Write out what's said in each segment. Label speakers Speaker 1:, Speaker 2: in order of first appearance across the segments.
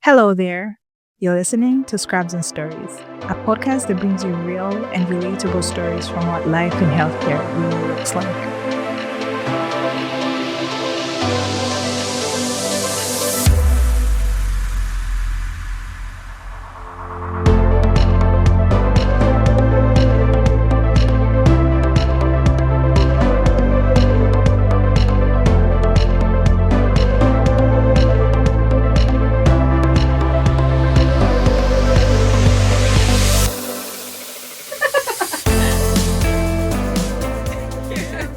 Speaker 1: Hello there. You're listening to Scraps and Stories, a podcast that brings you real and relatable stories from what life in healthcare really looks like.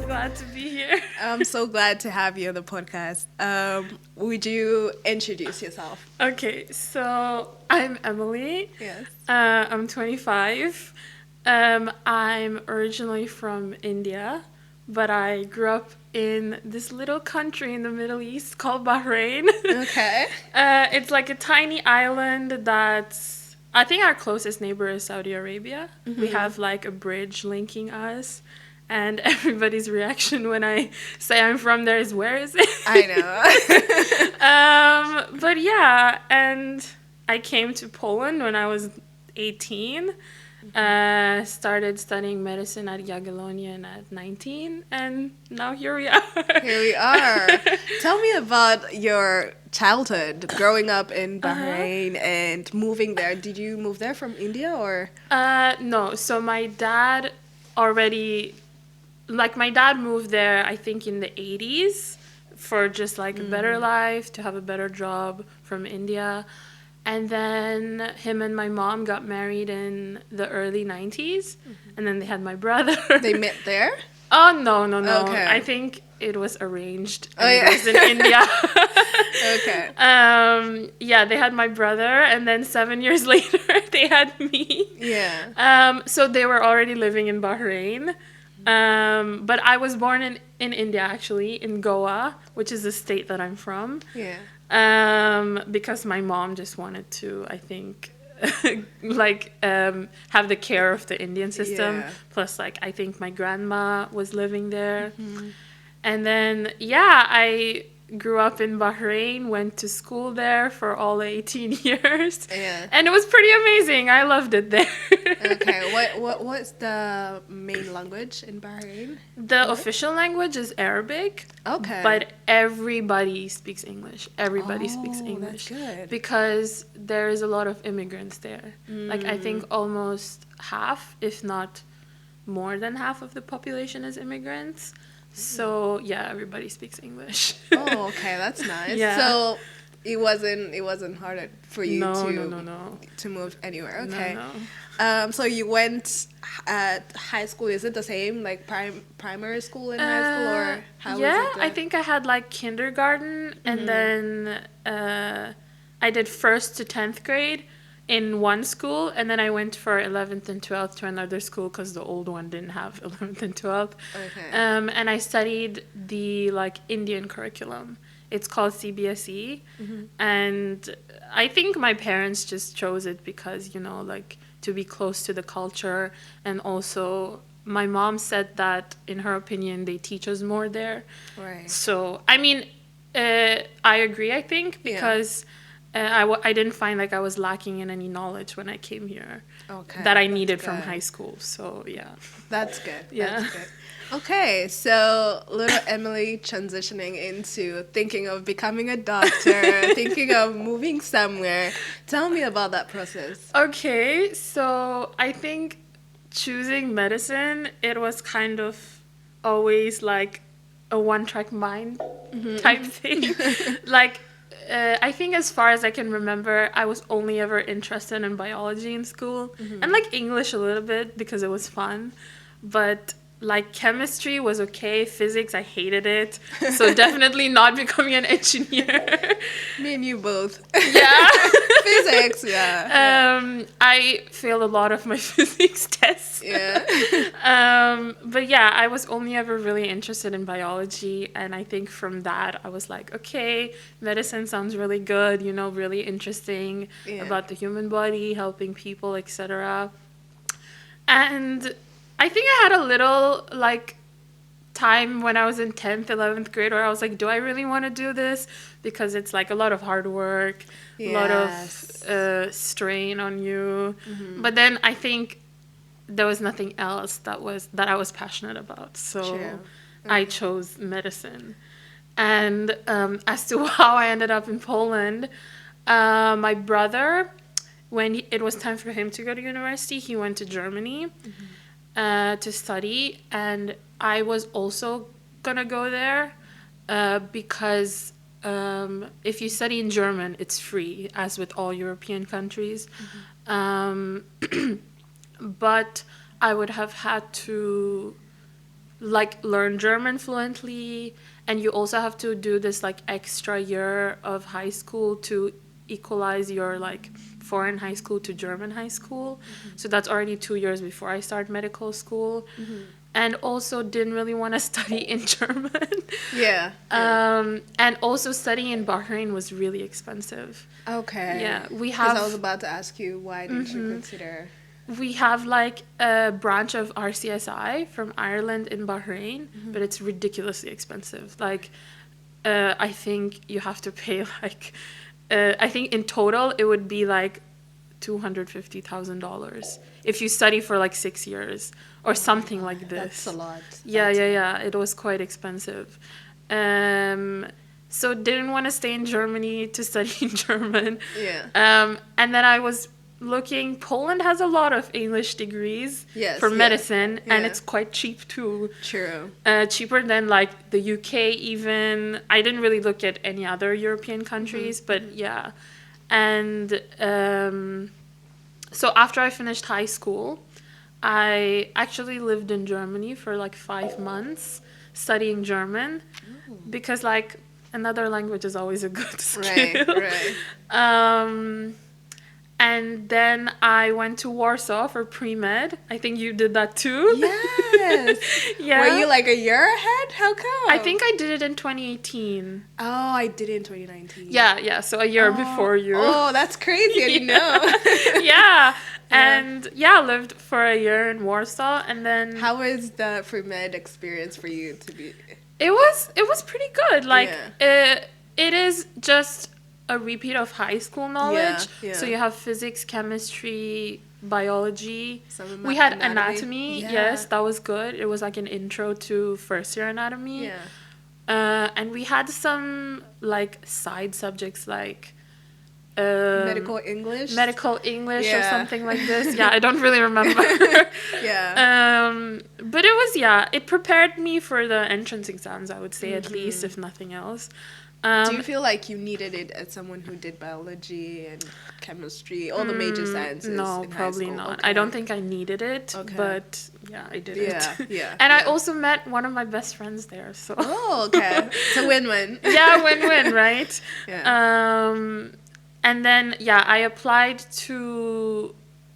Speaker 2: Glad to be here.
Speaker 3: I'm so glad to have you on the podcast. Would you introduce yourself?
Speaker 2: Okay, so I'm Emilie.
Speaker 3: Yes.
Speaker 2: I'm 25. I'm originally from India, but I grew up in this little country in the Middle East called Bahrain.
Speaker 3: Okay.
Speaker 2: It's like a tiny island that's, I think our closest neighbor is Saudi Arabia. We have like a bridge linking us. And everybody's reaction when I say I'm from there is, where is it?
Speaker 3: I know.
Speaker 2: But yeah, and I came to Poland when I was 18. Started studying medicine at Jagiellonian at 19, and now here we are.
Speaker 3: Here we are. Tell me about your childhood, growing up in Bahrain and moving there. Did you move there from India or?
Speaker 2: No, so my dad already... my dad moved there, I think, in the 80s for just, like, a better life, to have a better job from India. And then him and my mom got married in the early 90s. And then they had my brother.
Speaker 3: They met there?
Speaker 2: Oh, no.
Speaker 3: Okay.
Speaker 2: I think it was arranged.
Speaker 3: Oh, yeah.
Speaker 2: It was in India.
Speaker 3: Okay.
Speaker 2: Yeah, they had my brother. And then 7 years later, they had me.
Speaker 3: Yeah.
Speaker 2: So they were already living in Bahrain. But I was born in India, actually, in Goa, which is the state that I'm from.
Speaker 3: Yeah.
Speaker 2: Because my mom just wanted to, I think, have the care of the Indian system.
Speaker 3: Yeah.
Speaker 2: Plus, I think my grandma was living there. And then, I grew up in Bahrain, went to school there for all 18 years.
Speaker 3: Yeah.
Speaker 2: And it was pretty amazing. I loved it there.
Speaker 3: Okay. What's the main language in Bahrain?
Speaker 2: The official language is Arabic.
Speaker 3: Okay.
Speaker 2: But everybody speaks English. Everybody speaks English.
Speaker 3: That's good.
Speaker 2: Because there is a lot of immigrants there. I think almost half, if not more than half of the population is immigrants. So, everybody speaks English.
Speaker 3: Oh, okay, that's nice.
Speaker 2: Yeah.
Speaker 3: So it wasn't hard for you
Speaker 2: No.
Speaker 3: to move anywhere. Okay.
Speaker 2: No.
Speaker 3: So you went at high school. Is it the same, like primary school and high school, or how was it?
Speaker 2: Yeah, I think I had kindergarten, and then I did 1st to 10th grade in one school, and then I went for 11th and 12th to another school because the old one didn't have 11th and 12th.
Speaker 3: Okay.
Speaker 2: And I studied the Indian curriculum. It's called CBSE, and I think my parents just chose it because, to be close to the culture, and also my mom said that, in her opinion, they teach us more there.
Speaker 3: Right.
Speaker 2: So, I mean, I agree, I think, because I didn't find I was lacking in any knowledge when I came here that I needed from high school. So, yeah.
Speaker 3: That's good.
Speaker 2: Yeah.
Speaker 3: That's good. Okay, so little Emilie transitioning into thinking of becoming a doctor, thinking of moving somewhere. Tell me about that process.
Speaker 2: Okay, so I think choosing medicine, it was kind of always a one-track mind type thing. I think as far as I can remember, I was only ever interested in biology in school, and English a little bit because it was fun, but chemistry was okay. Physics, I hated it. So definitely not becoming an engineer.
Speaker 3: Me and you both.
Speaker 2: Yeah.
Speaker 3: Physics, yeah.
Speaker 2: I failed a lot of my physics tests.
Speaker 3: Yeah.
Speaker 2: But yeah, I was only ever really interested in biology. And I think from that, I was like, okay, medicine sounds really good, really interesting about the human body, helping people, etc. And I think I had a little, time when I was in 10th, 11th grade where I was like, do I really want to do this? Because it's like a lot of hard work, a lot of strain on you. But then I think there was nothing else that I was passionate about. So I chose medicine. And as to how I ended up in Poland, my brother, when it was time for him to go to university, he went to Germany to study, and I was also gonna go there because if you study in German, it's free, as with all European countries. But I would have had to like learn German fluently, and you also have to do this like extra year of high school to equalize your like foreign high school to German high school. So that's already 2 years before I start medical school. And also didn't really want to study in German. And also studying in Bahrain was really expensive.
Speaker 3: Okay.
Speaker 2: Yeah, we
Speaker 3: Because
Speaker 2: have.
Speaker 3: I was about to ask you, why didn't you consider?
Speaker 2: We have like a branch of RCSI from Ireland in Bahrain, but it's ridiculously expensive. Like, I think you have to pay like, I think in total it would be like $250,000 if you study for like 6 years or something like this.
Speaker 3: That's a lot.
Speaker 2: Yeah. It was quite expensive. So didn't want to stay in Germany to study in German. And then I was looking, Poland has a lot of English degrees for medicine, and it's quite cheap too.
Speaker 3: True.
Speaker 2: Cheaper than like the UK even. I didn't really look at any other European countries, but yeah. And so after I finished high school, I actually lived in Germany for like 5 months studying German because like another language is always a good skill.
Speaker 3: Right.
Speaker 2: And then I went to Warsaw for pre-med. I think you did that too.
Speaker 3: Yes. Were you like a year ahead? How come?
Speaker 2: I think I did it in 2018.
Speaker 3: Oh, I did it in 2019.
Speaker 2: Yeah. So a year before you.
Speaker 3: Oh, that's crazy. I didn't know.
Speaker 2: Yeah. And lived for a year in Warsaw, and then
Speaker 3: how was the pre-med experience for you to be?
Speaker 2: It was pretty good. Like it is just a repeat of high school knowledge. So you have physics, chemistry, biology. We had anatomy. Yes, that was good. It was like an intro to first year anatomy. And we had some like side subjects like medical English or something like this. I don't really remember. But it was it prepared me for the entrance exams, I would say, at least, if nothing else.
Speaker 3: Do you feel like you needed it as someone who did biology and chemistry, all the major sciences?
Speaker 2: No, probably not. I don't think I needed it, but I did it.
Speaker 3: And
Speaker 2: I also met one of my best friends there. So.
Speaker 3: Oh, okay. It's a win-win.
Speaker 2: Win-win, right? And then, I applied to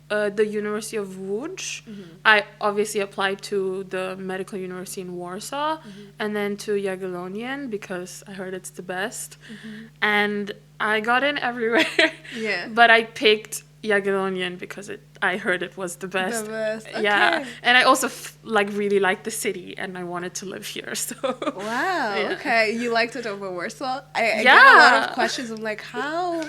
Speaker 2: the University of Łódź. I obviously applied to the Medical University in Warsaw, and then to Jagiellonian because I heard it's the best. And I got in everywhere. But I picked Jagiellonian because I heard it was the best.
Speaker 3: Okay.
Speaker 2: And I also really liked the city, and I wanted to live here. So
Speaker 3: wow. Okay, you liked it over Warsaw. I get a lot of questions. I'm like, how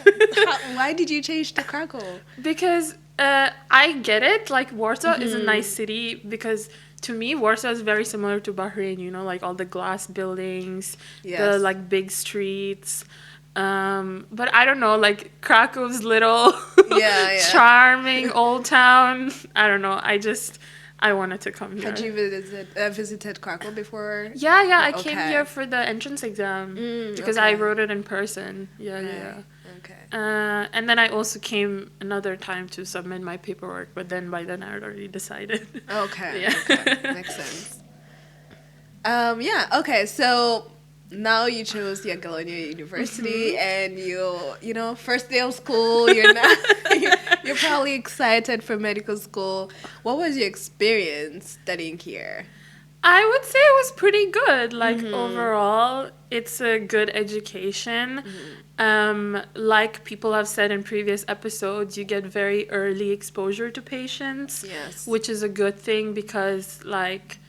Speaker 3: why did you change to Krakow?
Speaker 2: Because I get it. Like Warsaw is a nice city because to me Warsaw is very similar to Bahrain. You know, like all the glass buildings, the like big streets. But I don't know, like Krakow's little charming old town. I don't know. I wanted to come here.
Speaker 3: Had you visited Krakow before?
Speaker 2: Yeah. I came here for the entrance exam because I wrote it in person. Yeah.
Speaker 3: Okay.
Speaker 2: And then I also came another time to submit my paperwork, but by then I had already decided.
Speaker 3: Okay. Makes sense. Okay, so now you chose Jagiellonian University, and you know, first day of school, you're probably excited for medical school. What was your experience studying here?
Speaker 2: I would say it was pretty good. Like overall, it's a good education. Like people have said in previous episodes, you get very early exposure to patients, which is a good thing because like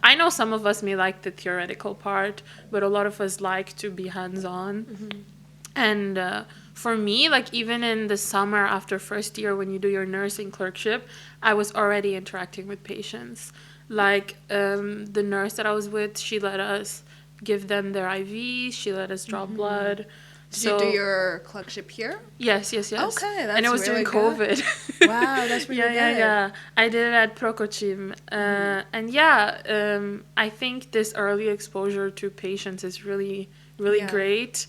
Speaker 2: I know some of us may like the theoretical part, but a lot of us like to be hands-on. And for me, like even in the summer after first year when you do your nursing clerkship, I was already interacting with patients. Like the nurse that I was with, she let us give them their IVs, she let us draw blood.
Speaker 3: Did you do your clerkship here?
Speaker 2: Yes.
Speaker 3: Okay, that's
Speaker 2: and it was
Speaker 3: really
Speaker 2: during
Speaker 3: good.
Speaker 2: COVID.
Speaker 3: Wow, that's really good.
Speaker 2: Yeah. I did it at Prokochim. And I think this early exposure to patients is really great.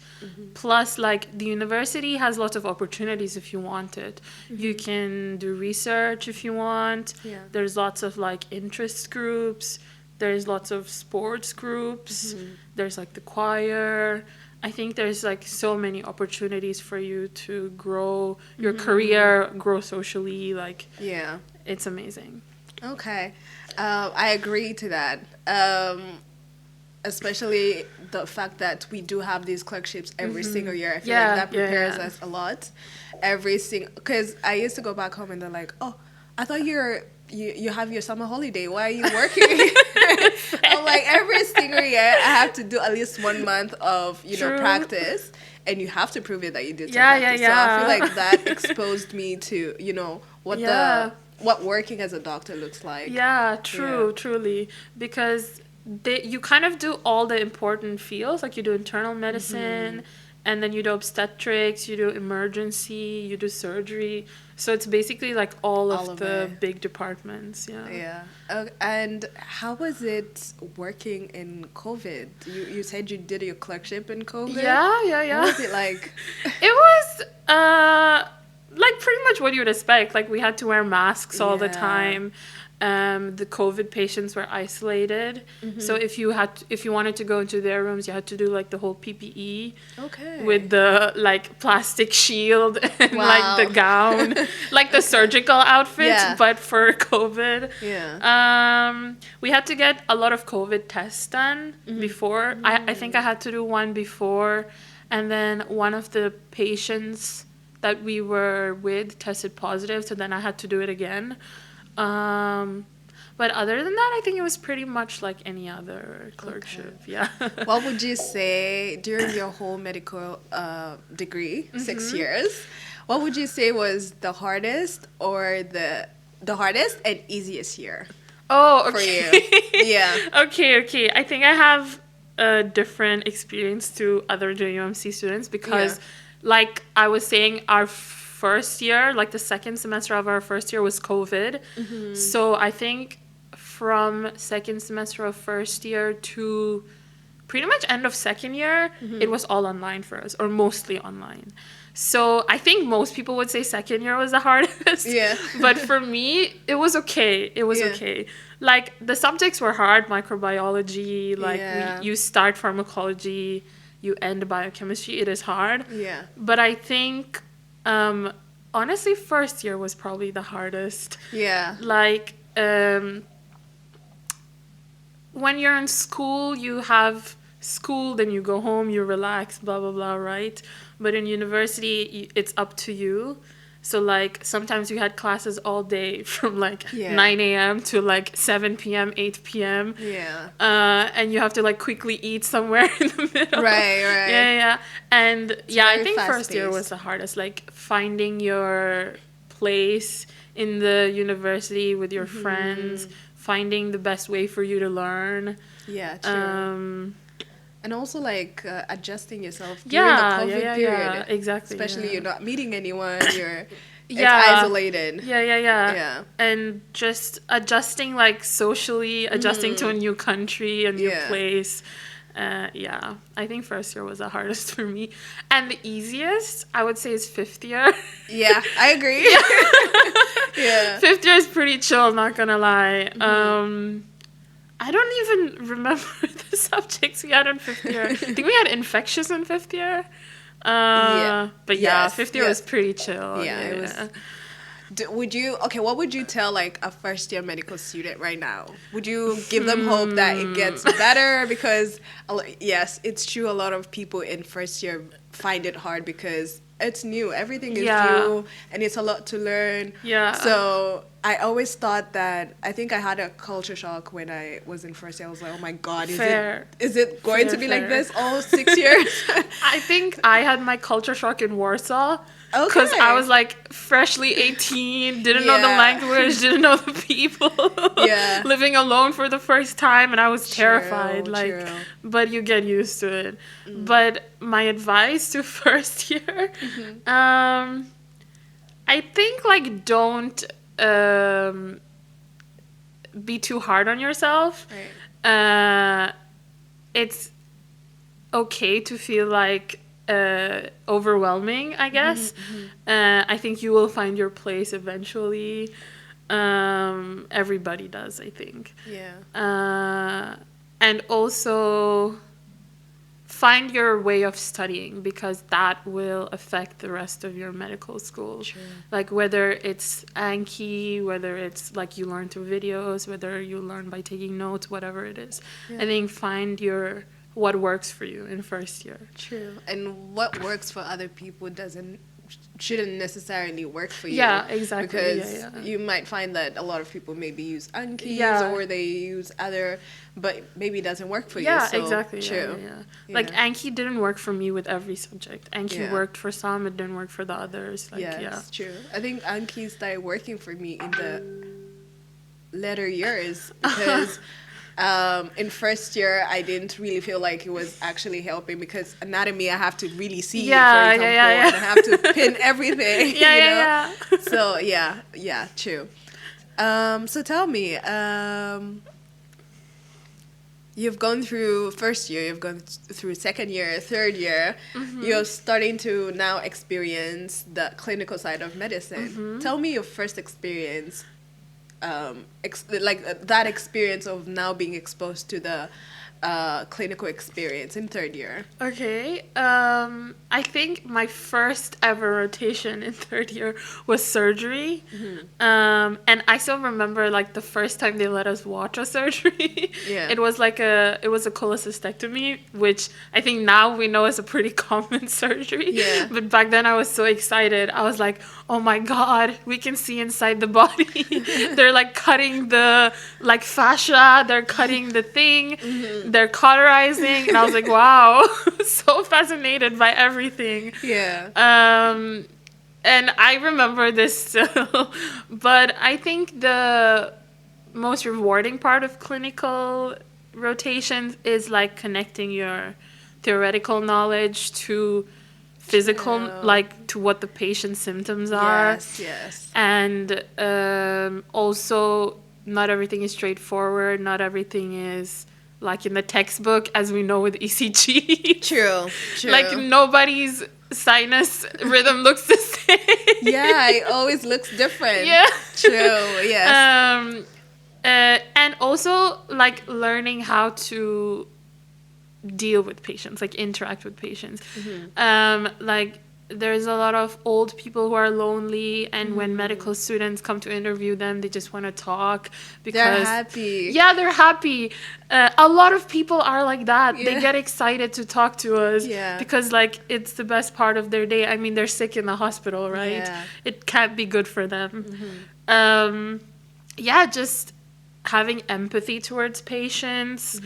Speaker 2: Plus, like, the university has lots of opportunities if you want it. You can do research if you want.
Speaker 3: Yeah.
Speaker 2: There's lots of, like, interest groups. There's lots of sports groups. There's, like, the choir. I think there's, like, so many opportunities for you to grow your career, grow socially. Like,
Speaker 3: Yeah.
Speaker 2: it's amazing.
Speaker 3: Okay. I agree to that. Especially the fact that we do have these clerkships every single year. I feel like that prepares us a lot. Because I used to go back home and they're like, oh, I thought you have your summer holiday. Why are you working? I'm like, every single year I have to do at least 1 month of, practice. And you have to prove it that you did some practice. So I feel like that exposed me to, what working as a doctor looks like.
Speaker 2: Yeah, truly. Because you kind of do all the important fields. Like you do internal medicine, and then you do obstetrics, you do emergency, you do surgery. So it's basically like all of the big departments.
Speaker 3: Yeah. And how was it working in COVID? You said you did your clerkship in COVID?
Speaker 2: Yeah.
Speaker 3: What was it like?
Speaker 2: It was like pretty much what you would expect. Like we had to wear masks all the time. The COVID patients were isolated. So if you wanted to go into their rooms, you had to do like the whole PPE with the like plastic shield and like the gown, like the surgical outfit, but for COVID. We had to get a lot of COVID tests done before. I think I had to do one before, and then one of the patients that we were with tested positive, so then I had to do it again. But other than that, I think it was pretty much like any other clerkship. Yeah.
Speaker 3: What would you say during your whole medical degree, 6 years? What would you say was the hardest or the hardest and easiest year?
Speaker 2: Oh, okay.
Speaker 3: For you? Yeah.
Speaker 2: Okay. I think I have a different experience to other JUMC students because, like I was saying, our first year, like the second semester of our first year was COVID. So I think from second semester of first year to pretty much end of second year, it was all online for us, or mostly online. So I think most people would say second year was the hardest. But for me, it was okay. Okay. Like the subjects were hard, microbiology, like you start pharmacology, you end biochemistry. It is hard. But I think honestly, first year was probably the hardest. Like, when you're in school, you have school, then you go home, you relax, blah, blah, blah, right? But in university, it's up to you. So, like, sometimes you had classes all day from, like, 9 a.m. to, like, 7 p.m., 8 p.m. And you have to, like, quickly eat somewhere in the middle.
Speaker 3: Right.
Speaker 2: Yeah. And, I think first year was the hardest. Like, finding your place in the university with your friends, finding the best way for you to learn.
Speaker 3: Yeah, true. And also, like, adjusting yourself during the COVID period.
Speaker 2: Exactly.
Speaker 3: Especially you're not meeting anyone, it's isolated.
Speaker 2: Yeah. And just adjusting, like, socially, adjusting to a new country, a new place. I think first year was the hardest for me. And the easiest, I would say, is fifth year.
Speaker 3: Yeah, I agree.
Speaker 2: Fifth year is pretty chill, not gonna lie. I don't even remember the subjects we had in fifth year. I think we had infectious in fifth year. But fifth year was pretty chill.
Speaker 3: It was. What would you tell like a first year medical student right now? Would you give them hope that it gets better? Because yes, it's true, a lot of people in first year find it hard because it's new. Everything is
Speaker 2: Yeah.
Speaker 3: new, and it's a lot to learn.
Speaker 2: Yeah.
Speaker 3: So I always thought that, I think I had a culture shock when I was in first year. I was like, oh my God,
Speaker 2: Fair.
Speaker 3: is it going
Speaker 2: Fair,
Speaker 3: to be like
Speaker 2: fair.
Speaker 3: this all 6 years?
Speaker 2: I think I had my culture shock in Warsaw. Because
Speaker 3: Okay.
Speaker 2: I was like freshly 18, didn't know the
Speaker 3: Yeah.
Speaker 2: language, didn't know the people.
Speaker 3: Yeah.
Speaker 2: Living alone for the first time, and I was
Speaker 3: True,
Speaker 2: terrified. Like,
Speaker 3: true.
Speaker 2: but you get used to it. But my advice to first year, I think like don't be too hard on yourself.
Speaker 3: Right.
Speaker 2: It's okay to feel like overwhelming, I guess. I think you will find your place eventually. Everybody does, I think.
Speaker 3: Yeah.
Speaker 2: And also find your way of studying, because that will affect the rest of your medical school.
Speaker 3: True.
Speaker 2: Like whether it's Anki, whether it's like you learn through videos, whether you learn by taking notes, whatever it is.
Speaker 3: Yeah.
Speaker 2: I think find what works for you in first year.
Speaker 3: True. And what works for other people shouldn't necessarily work for you.
Speaker 2: Yeah, exactly.
Speaker 3: Because
Speaker 2: Yeah.
Speaker 3: you might find that a lot of people maybe use Anki
Speaker 2: Yeah.
Speaker 3: or they use other, but maybe it doesn't work for you.
Speaker 2: Yeah,
Speaker 3: So,
Speaker 2: exactly.
Speaker 3: True.
Speaker 2: Yeah. Like Anki didn't work for me with every subject. Anki
Speaker 3: Yeah.
Speaker 2: worked for some, it didn't work for the others. Like,
Speaker 3: Yes,
Speaker 2: yeah.
Speaker 3: true. I think Anki started working for me in the later years because in first year I didn't really feel like it was actually helping, because anatomy I have to really see,
Speaker 2: Yeah,
Speaker 3: for example,
Speaker 2: yeah.
Speaker 3: and I have to pin everything.
Speaker 2: Yeah,
Speaker 3: you know?
Speaker 2: yeah.
Speaker 3: So yeah, true. So tell me, you've gone through first year, you've gone through second year, third year. You're starting to now experience the clinical side of medicine. Tell me your first experience, that experience of now being exposed to the clinical experience in third year.
Speaker 2: Okay. I think my first ever rotation in third year was surgery. And I still remember like the first time they let us watch a surgery.
Speaker 3: Yeah.
Speaker 2: It was a cholecystectomy, which I think now we know is a pretty common surgery.
Speaker 3: Yeah.
Speaker 2: But back then I was so excited. I was like, oh my God, we can see inside the body. They're like cutting the like fascia, they're cutting the thing, they're cauterizing, and I was like, wow, so fascinated by everything.
Speaker 3: Yeah.
Speaker 2: And I remember this still, but I think the most rewarding part of clinical rotations is like connecting your theoretical knowledge to physical,
Speaker 3: True.
Speaker 2: like to what the patient's symptoms are.
Speaker 3: Yes.
Speaker 2: And also, not everything is straightforward. Not everything is like in the textbook, as we know with ECG.
Speaker 3: True.
Speaker 2: Like nobody's sinus rhythm looks the same.
Speaker 3: Yeah, it always looks different.
Speaker 2: Yeah.
Speaker 3: True. Yes.
Speaker 2: And also like learning how to deal with patients, like interact with patients. Like there's a lot of old people who are lonely, and when medical students come to interview them, they just want to talk because
Speaker 3: They're happy.
Speaker 2: Yeah, they're happy. A lot of people are like that. They
Speaker 3: Yeah.
Speaker 2: get excited to talk to us
Speaker 3: Yeah.
Speaker 2: because like it's the best part of their day. I mean, they're sick in the hospital, right?
Speaker 3: Yeah.
Speaker 2: It can't be good for them. Yeah, just having empathy towards patients.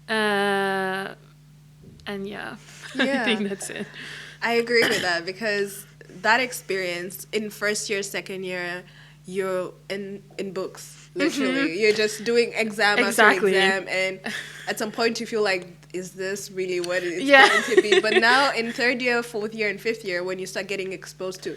Speaker 2: And yeah, I
Speaker 3: Yeah.
Speaker 2: think that's it.
Speaker 3: I agree with that, because that experience in first year, second year, you're in books, literally. You're just doing exam
Speaker 2: Exactly.
Speaker 3: after exam, and at some point you feel like, is this really what it's
Speaker 2: Yeah.
Speaker 3: going to be? But now in third year, fourth year, and fifth year, when you start getting exposed to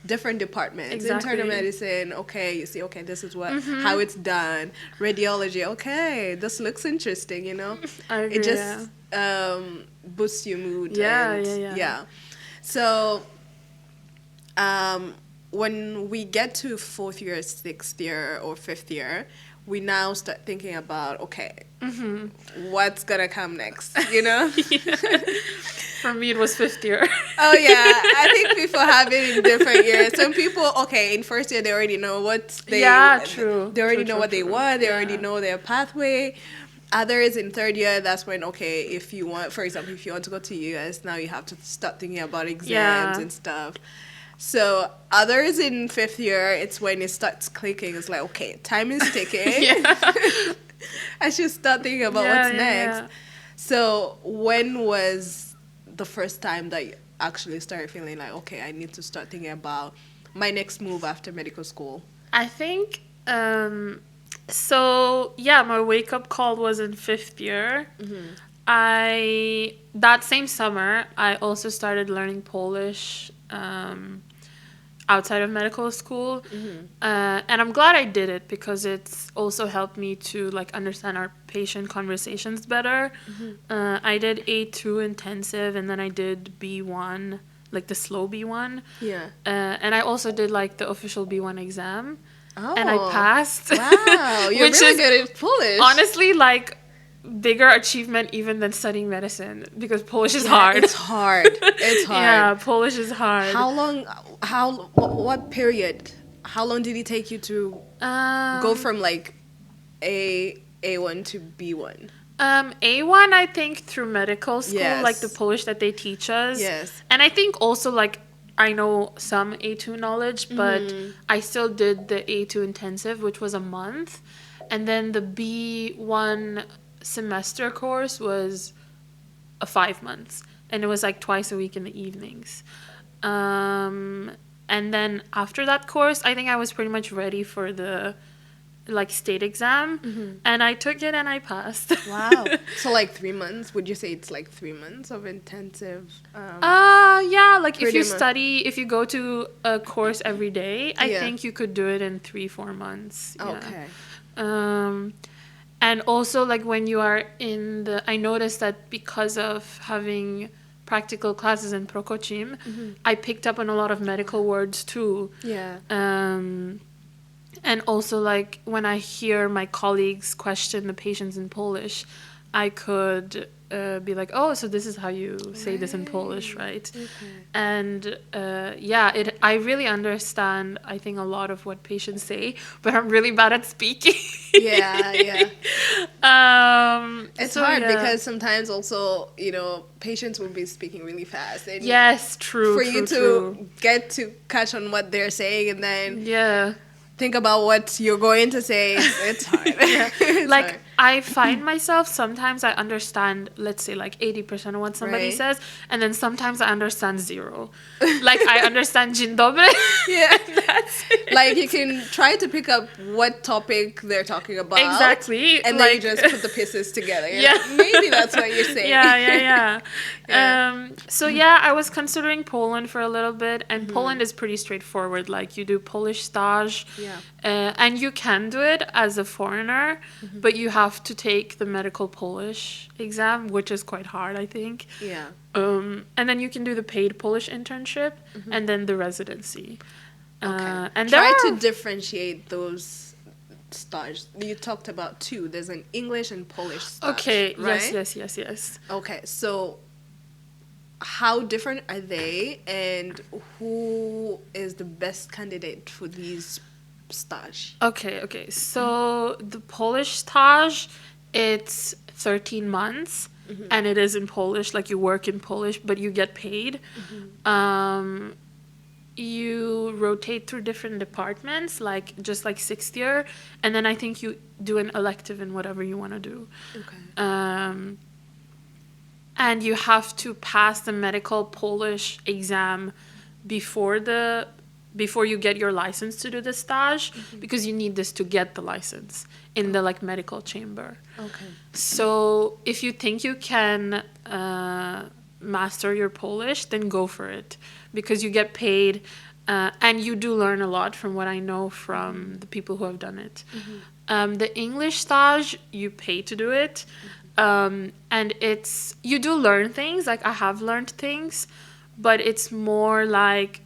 Speaker 3: different departments,
Speaker 2: Exactly.
Speaker 3: internal medicine, okay, you see, okay, this is how it's done. Radiology, okay, this looks interesting, you know?
Speaker 2: I agree,
Speaker 3: It just boosts your mood.
Speaker 2: Yeah,
Speaker 3: and,
Speaker 2: yeah.
Speaker 3: So, when we get to fourth year, sixth year, or fifth year, we now start thinking about, okay, what's gonna come next, you know?
Speaker 2: For me, it was fifth year.
Speaker 3: Oh yeah, I think people have it in different years. Some people, okay, in first year they already know what they
Speaker 2: Yeah, true.
Speaker 3: They already
Speaker 2: True,
Speaker 3: know what they
Speaker 2: true.
Speaker 3: want. They
Speaker 2: Yeah.
Speaker 3: already know their pathway. others in third year, that's when, okay, if you want, for example, if you want to go to US, now you have to start thinking about exams and stuff. So others in fifth year, it's when it starts clicking. It's like, okay, time is ticking. I should start thinking about what's next. So when was the first time that you actually started feeling like, okay, I need to start thinking about my next move after medical school?
Speaker 2: I think, my wake-up call was in fifth year. That same summer, I also started learning Polish outside of medical school. And I'm glad I did it because it's also helped me to like understand our patient conversations better. I did A2 intensive and then I did B1, like the slow B1. And I also did like the official B1 exam. And I passed.
Speaker 3: Wow, you're really good at Polish.
Speaker 2: Honestly, like bigger achievement even than studying medicine because Polish is hard.
Speaker 3: It's hard. It's hard.
Speaker 2: Yeah, Polish is hard.
Speaker 3: What period? How long did it take you to go from like A1 to B1?
Speaker 2: A1, I think through medical school,
Speaker 3: Yes.
Speaker 2: like the Polish that they teach us.
Speaker 3: Yes.
Speaker 2: And I think also like I know some A2 knowledge, but I still did the A2 intensive, which was a month. And then the B1 semester course was 5 months. And it was like twice a week in the evenings. And then after that course, I think I was pretty much ready for the like state exam. And I took it and I passed.
Speaker 3: Wow. So like 3 months? Would you say it's like 3 months of intensive?
Speaker 2: Yeah, like if
Speaker 3: pretty
Speaker 2: you
Speaker 3: much.
Speaker 2: study, if you go to a course every day, I think you could do it in 3-4 months. Yeah.
Speaker 3: Okay.
Speaker 2: And also like when you are I noticed that because of having practical classes in Prokochim, I picked up on a lot of medical words too.
Speaker 3: Yeah.
Speaker 2: And also like when I hear my colleagues question the patients in Polish, I could be like, oh, so this is how you say this in Polish, right? And I really understand, I think, a lot of what patients say, but I'm really bad at speaking.
Speaker 3: Yeah. It's hard because sometimes also, patients will be speaking really fast. And
Speaker 2: yes, true.
Speaker 3: For you to get to catch on what they're saying and then think about what you're going to say, it's hard. It's
Speaker 2: like
Speaker 3: hard.
Speaker 2: I find myself sometimes I understand, let's say like 80% of what somebody says, and then sometimes I understand 0. Like I understand dzień dobry.
Speaker 3: Yeah.
Speaker 2: That's it.
Speaker 3: Like you can try to pick up what topic they're talking about.
Speaker 2: Exactly.
Speaker 3: And then you just put the pieces together.
Speaker 2: Yeah.
Speaker 3: Like, maybe that's what you're saying.
Speaker 2: Yeah.
Speaker 3: Yeah.
Speaker 2: I was considering Poland for a little bit, and Poland is pretty straightforward. Like you do Polish stage, and you can do it as a foreigner, but you have to take the medical Polish exam, which is quite hard, I think.
Speaker 3: Yeah.
Speaker 2: And then you can do the paid Polish internship, and then the residency.
Speaker 3: Okay.
Speaker 2: And
Speaker 3: try to differentiate those stages. You talked about 2. There's an English and Polish stage.
Speaker 2: Okay.
Speaker 3: Right?
Speaker 2: Yes.
Speaker 3: Okay. So how different are they, and who is the best candidate for these stage?
Speaker 2: Okay. So the Polish stage, it's 13 months, and it is in Polish. Like you work in Polish, but you get paid. You rotate through different departments, like just like 6th year, and then I think you do an elective in whatever you want to do.
Speaker 3: Okay.
Speaker 2: And you have to pass the medical Polish exam before you get your license to do the stage, because you need this to get the license in the like medical chamber.
Speaker 3: Okay.
Speaker 2: So if you think you can master your Polish, then go for it, because you get paid, and you do learn a lot from what I know from the people who have done it. The English stage, you pay to do it, and you do learn things. Like I have learned things, but it's more like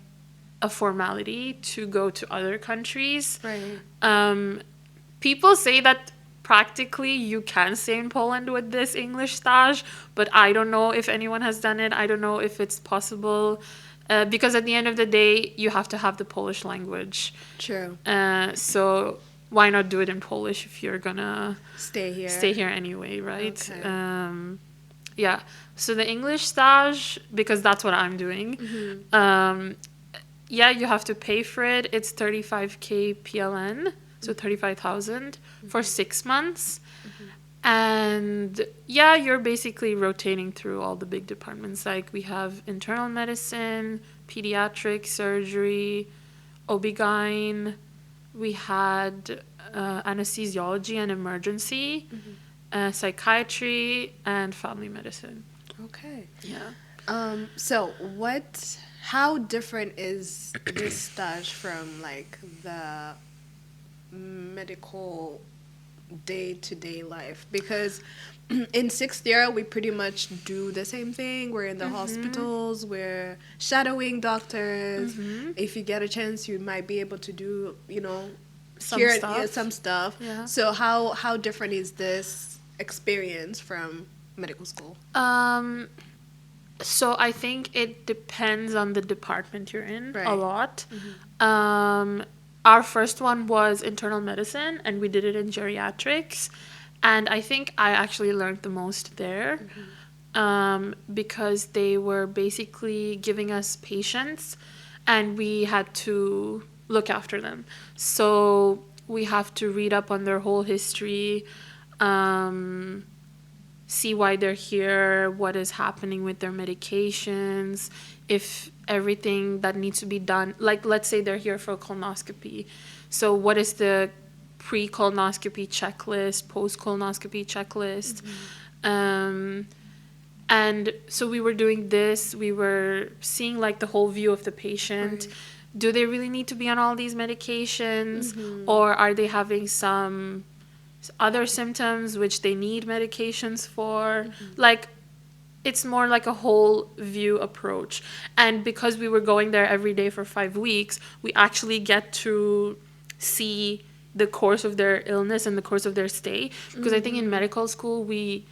Speaker 2: a formality to go to other countries.
Speaker 3: Right.
Speaker 2: People say that practically you can stay in Poland with this English stage, but I don't know if anyone has done it. I don't know if it's possible, because at the end of the day, you have to have the Polish language.
Speaker 3: True.
Speaker 2: So why not do it in Polish if you're gonna
Speaker 3: Stay here
Speaker 2: anyway, right?
Speaker 3: Okay.
Speaker 2: Yeah. So the English stage, because that's what I'm doing. Yeah, you have to pay for it. It's 35K PLN, so 35,000 for 6 months. And yeah, you're basically rotating through all the big departments. Like we have internal medicine, pediatric surgery, OB-GYN. We had anesthesiology and emergency, psychiatry, and family medicine.
Speaker 3: Okay.
Speaker 2: Yeah.
Speaker 3: So how different is this stage from like the medical day-to-day life? Because in 6th year we pretty much do the same thing. We're in the hospitals, we're shadowing doctors. If you get a chance, you might be able to do,
Speaker 2: Some
Speaker 3: hear
Speaker 2: stuff.
Speaker 3: some stuff.
Speaker 2: Yeah.
Speaker 3: So how different is this experience from medical school?
Speaker 2: So I think it depends on the department you're in
Speaker 3: Right.
Speaker 2: a lot. Our first one was internal medicine, and we did it in geriatrics. And I think I actually learned the most there, because they were basically giving us patients, and we had to look after them. So we have to read up on their whole history, see why they're here, what is happening with their medications, if everything that needs to be done, like let's say they're here for a colonoscopy. So what is the pre-colonoscopy checklist, post-colonoscopy checklist? And so we were doing this, we were seeing like the whole view of the patient.
Speaker 3: Right.
Speaker 2: Do they really need to be on all these medications, or are they having some other symptoms which they need medications for? Like, it's more like a whole view approach. And because we were going there every day for 5 weeks, we actually get to see the course of their illness and the course of their stay. Because I think in medical school we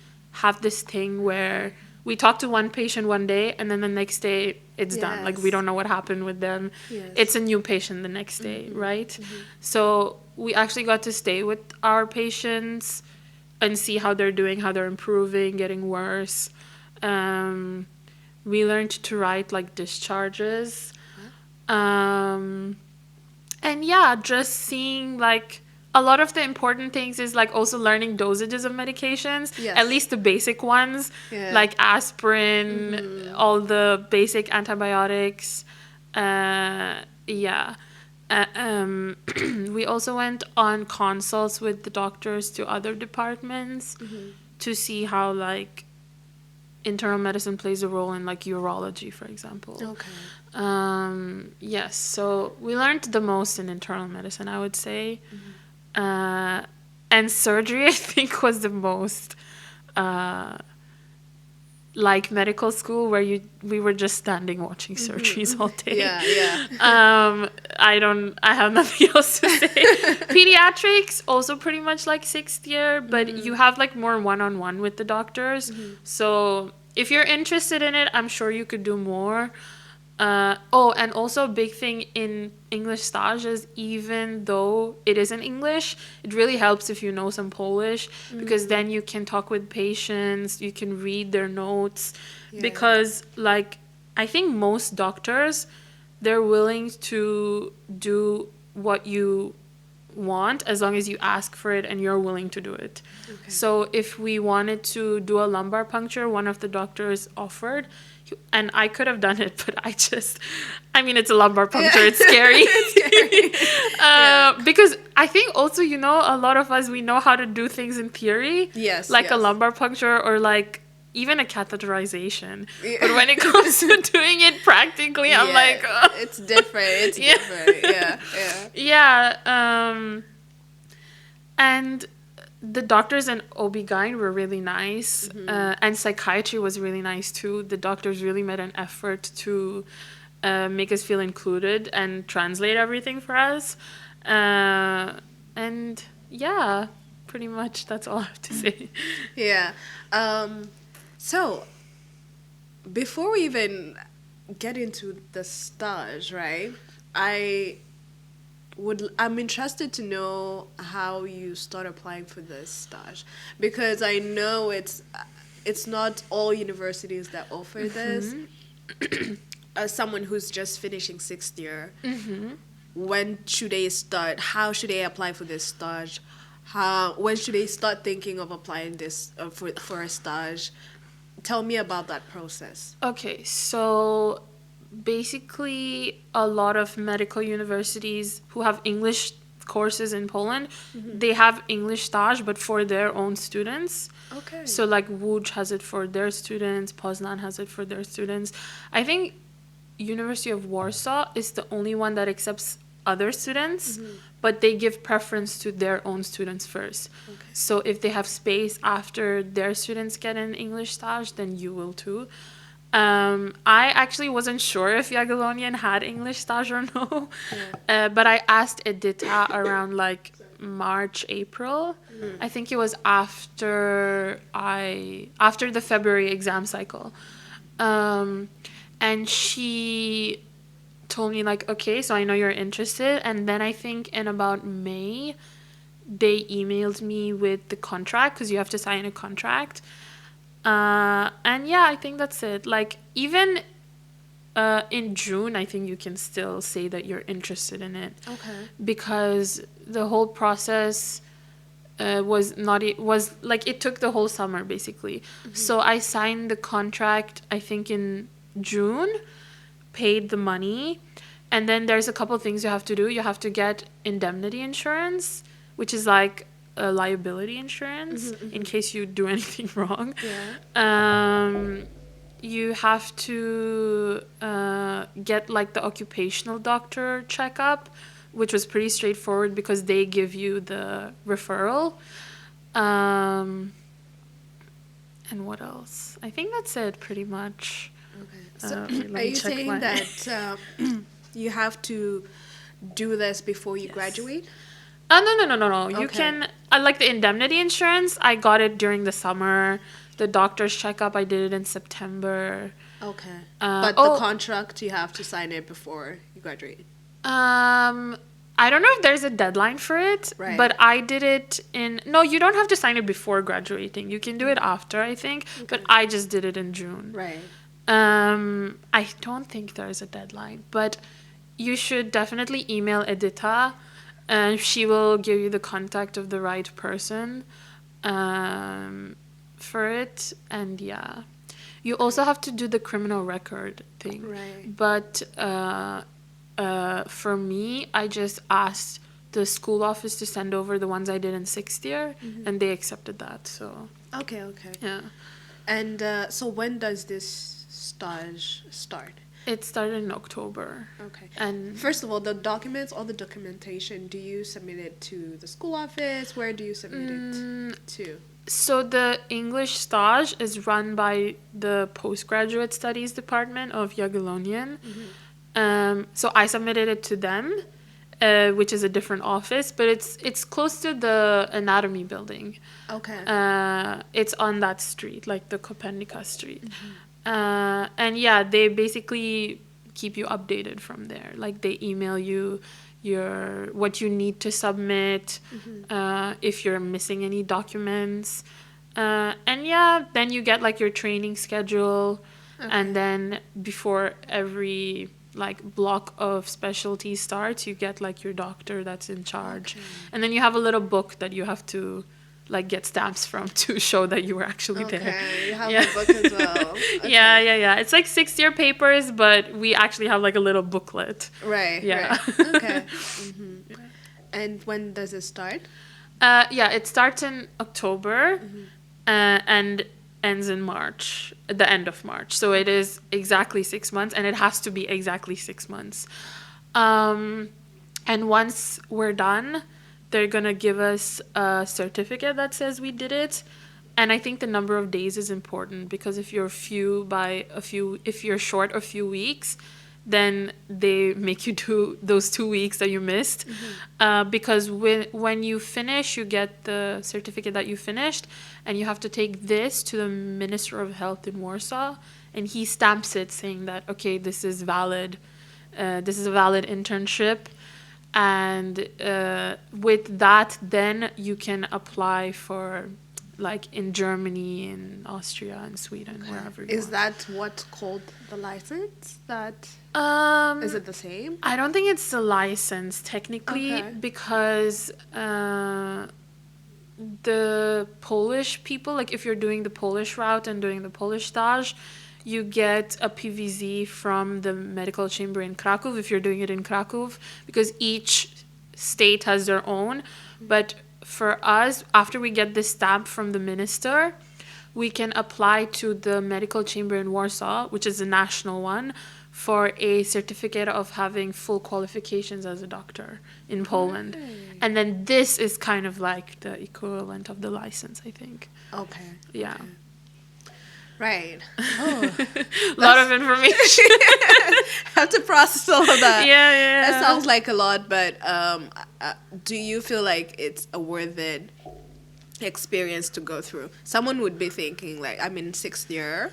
Speaker 2: have this thing where we talk to one patient one day and then the next day it's done. Like, we don't know what happened with them.
Speaker 3: Yes.
Speaker 2: It's a new patient the next day, right? So we actually got to stay with our patients and see how they're doing, how they're improving, getting worse. We learned to write like discharges. And yeah, just seeing like a lot of the important things is like also learning dosages of medications,
Speaker 3: Yes.
Speaker 2: at least the basic ones,
Speaker 3: Yeah.
Speaker 2: like aspirin, all the basic antibiotics. Yeah. We also went on consults with the doctors to other departments to see how like internal medicine plays a role in like urology, for example.
Speaker 3: Okay.
Speaker 2: Yes, so we learned the most in internal medicine, I would say. And surgery, I think, was the most like medical school, where we were just standing watching surgeries all day.
Speaker 3: Yeah.
Speaker 2: I have nothing else to say. Pediatrics, also pretty much like 6th year, but you have like more one-on-one with the doctors. So if you're interested in it, I'm sure you could do more. And also a big thing in English stage is, even though it is in English, it really helps if you know some Polish, because then you can talk with patients, you can read their notes.
Speaker 3: Yeah.
Speaker 2: Because like, I think most doctors, they're willing to do what you want as long as you ask for it and you're willing to do it.
Speaker 3: Okay.
Speaker 2: So if we wanted to do a lumbar puncture, one of the doctors offered, and I could have done it, but it's a lumbar puncture. It's scary. Because I think also, a lot of us, we know how to do things in theory.
Speaker 3: Yes.
Speaker 2: Like a
Speaker 3: yes.
Speaker 2: lumbar puncture, or like even a catheterization.
Speaker 3: Yeah.
Speaker 2: But when it comes to doing it practically, I'm like...
Speaker 3: It's different. It's different.
Speaker 2: Yeah. And the doctors in OB-GYN were really nice. And psychiatry was really nice too. The doctors really made an effort to make us feel included and translate everything for us. And yeah, pretty much that's all I have to say.
Speaker 3: Yeah. So, before we even get into the stage, right? I'm interested to know how you start applying for this stage, because I know it's not all universities that offer this. As someone who's just finishing sixth year, when should they start? How should they apply for this stage? When should they start thinking of applying this for a stage? Tell me about that process.
Speaker 2: Okay, so basically a lot of medical universities who have English courses in Poland, they have English stage but for their own students.
Speaker 3: Okay.
Speaker 2: So like Łódź has it for their students, Poznan has it for their students. I think University of Warsaw is the only one that accepts other students, but they give preference to their own students first.
Speaker 3: Okay.
Speaker 2: So if they have space after their students get an English stage, then you will too. I actually wasn't sure if Jagiellonian had English stage or no, but I asked Edita around like March, April. I think it was after the February exam cycle, and she told me like, okay, so I know you're interested, and then I think in about May, they emailed me with the contract because you have to sign a contract. And yeah, I think that's it. Like even in June, I think you can still say that you're interested in it.
Speaker 3: Okay.
Speaker 2: Because the whole process was like it took the whole summer basically. So I signed the contract I think in June, paid the money, and then there's a couple of things you have to do. You have to get indemnity insurance, which is like a liability insurance in case you do anything wrong. You have to get like the occupational doctor checkup, which was pretty straightforward because they give you the referral. And what else? I think that's it pretty much.
Speaker 3: Okay. So
Speaker 2: Let
Speaker 3: are
Speaker 2: me
Speaker 3: you
Speaker 2: check
Speaker 3: saying
Speaker 2: my-
Speaker 3: that you have to do this before you graduate?
Speaker 2: No. You
Speaker 3: Okay.
Speaker 2: can, like the indemnity insurance, I got it during the summer. The doctor's checkup, I did it in September.
Speaker 3: Okay.
Speaker 2: Uh,
Speaker 3: But
Speaker 2: oh.
Speaker 3: the contract, you have to sign it before you graduate.
Speaker 2: I don't know if there's a deadline for it,
Speaker 3: Right.
Speaker 2: but I did it no, you don't have to sign it before graduating. You can do it after, I think, but I just did it in June.
Speaker 3: Right.
Speaker 2: I don't think there's a deadline, but you should definitely email Edita, and she will give you the contact of the right person for it. And yeah, you also have to do the criminal record thing.
Speaker 3: Right.
Speaker 2: But for me, I just asked the school office to send over the ones I did in sixth year, and they accepted that. So
Speaker 3: Okay.
Speaker 2: yeah.
Speaker 3: And so when does this stage start?
Speaker 2: It started in October.
Speaker 3: Okay.
Speaker 2: And
Speaker 3: First of all, the documents, all the documentation, do you submit it to the school office? Where do you submit it to?
Speaker 2: so the English stage is run by the postgraduate studies department of Jagiellonian. So I submitted it to them, which is a different office, but it's close to the anatomy building.
Speaker 3: Okay.
Speaker 2: It's on that street, like the Kopernika street. And yeah, they basically keep you updated from there. Like they email you what you need to submit, if you're missing any documents. And yeah, then you get like your training schedule. And then before every like block of specialty starts, you get like your doctor that's in charge. And then you have a little book that you have to like get stamps from to show that you were actually there.
Speaker 3: Okay, you have
Speaker 2: Yeah.
Speaker 3: the book as well. Okay.
Speaker 2: Yeah. It's like 6-year papers, but we actually have like a little booklet.
Speaker 3: Right.
Speaker 2: Yeah.
Speaker 3: Right. Okay. And when does it start?
Speaker 2: Yeah, it starts in October and ends in March, the end of March. So it is exactly 6 months, and it has to be exactly 6 months. And once we're done, they're gonna give us a certificate that says we did it. And I think the number of days is important because if you're if you're short a few weeks, then they make you do those 2 weeks that you missed. Because when you finish, you get the certificate that you finished, and you have to take this to the Minister of Health in Warsaw, and he stamps it saying that, okay, this is valid. This is a valid internship. And with that, then you can apply for like in Germany, in Austria, and Sweden, wherever you
Speaker 3: Is
Speaker 2: want.
Speaker 3: that what's called the license? That is it the same?
Speaker 2: I don't think it's a license technically,
Speaker 3: Okay.
Speaker 2: because the Polish people, like if you're doing the Polish route and doing the Polish stage, you get a PVZ from the medical chamber in Krakow if you're doing it in Krakow, because each state has their own. But for us, after we get this stamp from the minister, we can apply to the medical chamber in Warsaw, which is a national one, for a certificate of having full qualifications as a doctor in Poland. And then this is kind of like the equivalent of the license, I think.
Speaker 3: Okay.
Speaker 2: Yeah.
Speaker 3: Okay. Right. Oh,
Speaker 2: A lot of information.
Speaker 3: have to process all of that.
Speaker 2: Yeah.
Speaker 3: That sounds like a lot, but do you feel like it's a worth it experience to go through? Someone would be thinking, like, I'm in 6th year.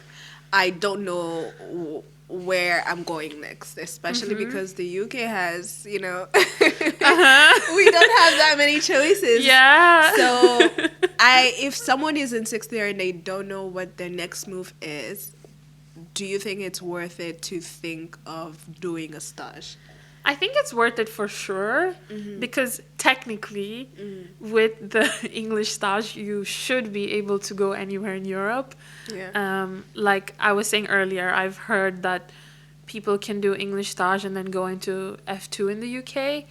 Speaker 3: I don't know where I'm going next, especially because the UK has, we don't have that many choices.
Speaker 2: Yeah.
Speaker 3: So if someone is in 6th year and they don't know what their next move is, do you think it's worth it to think of doing a stage?
Speaker 2: I think it's worth it for sure, because technically with the English stage you should be able to go anywhere in Europe.
Speaker 3: Yeah.
Speaker 2: Like I was saying earlier, I've heard that people can do English stage and then go into F2 in the UK.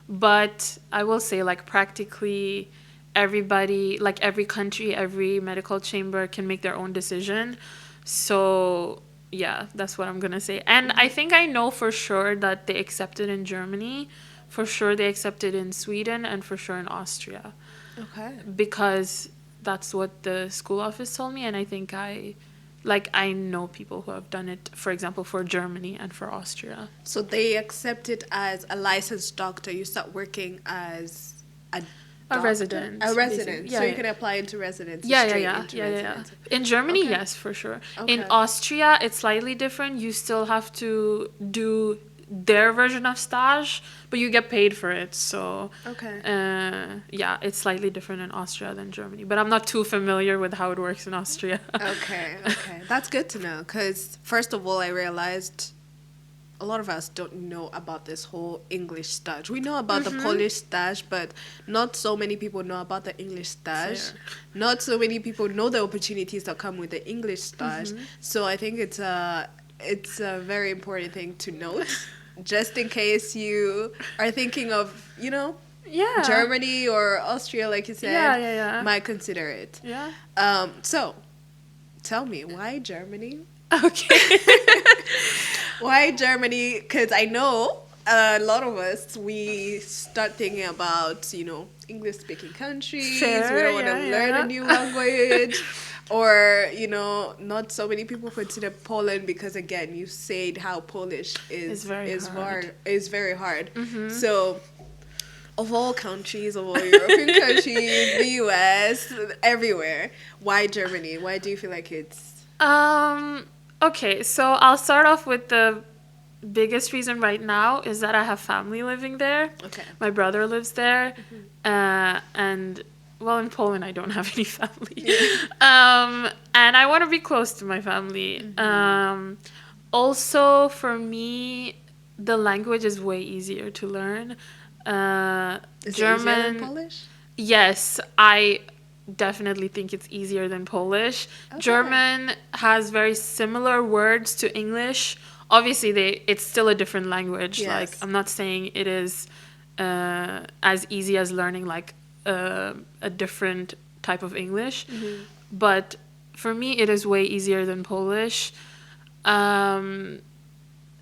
Speaker 2: But I will say, like, practically everybody, like every country, every medical chamber can make their own decision. So yeah, that's what I'm gonna say. And I think I know for sure that they accept it in Germany, for sure they accept it in Sweden, and for sure in Austria,
Speaker 3: Okay.
Speaker 2: because that's what the school office told me. And I think I know people who have done it, for example, for Germany and for Austria.
Speaker 3: So they accept it as a licensed doctor. You start working as a doctor?
Speaker 2: resident.
Speaker 3: A resident.
Speaker 2: basically.
Speaker 3: So
Speaker 2: Yeah,
Speaker 3: you can apply into residency.
Speaker 2: yeah.
Speaker 3: Residency.
Speaker 2: In Germany,
Speaker 3: Okay.
Speaker 2: yes, for sure. In
Speaker 3: Okay.
Speaker 2: Austria, it's slightly different. You still have to do their version of stage, but you get paid for it. So
Speaker 3: Okay.
Speaker 2: yeah, it's slightly different in Austria than Germany. But I'm not too familiar with how it works in Austria.
Speaker 3: Okay. That's good to know, because first of all, I realized a lot of us don't know about this whole English stage. We know about the Polish stage, but not so many people know about the English stage.
Speaker 2: Fair.
Speaker 3: Not so many people know the opportunities that come with the English stage. So I think it's a very important thing to note, just in case you are thinking of,
Speaker 2: Yeah.
Speaker 3: Germany or Austria, like you said,
Speaker 2: Yeah.
Speaker 3: might consider it.
Speaker 2: Yeah.
Speaker 3: So tell me, why Germany?
Speaker 2: Okay.
Speaker 3: Why Germany? Because I know a lot of us, we start thinking about, English-speaking countries.
Speaker 2: Fair,
Speaker 3: we don't want to learn a new language. Or, not so many people consider Poland because, again, you said how Polish is very hard. So, of all countries, of all European countries, the US, everywhere, why Germany? Why do you feel like it's...
Speaker 2: Okay, so I'll start off with the biggest reason right now is that I have family living there.
Speaker 3: Okay.
Speaker 2: My brother lives there. And, well, in Poland, I don't have any family. And I want to be close to my family. Also, for me, the language is way easier to learn.
Speaker 3: Is
Speaker 2: German.
Speaker 3: it easier than Polish?
Speaker 2: Yes, I definitely think it's easier than Polish.
Speaker 3: Okay.
Speaker 2: German has very similar words to English. Obviously, it's still a different language.
Speaker 3: Yes.
Speaker 2: Like, I'm not saying it is as easy as learning like a different type of English, but for me, it is way easier than Polish, and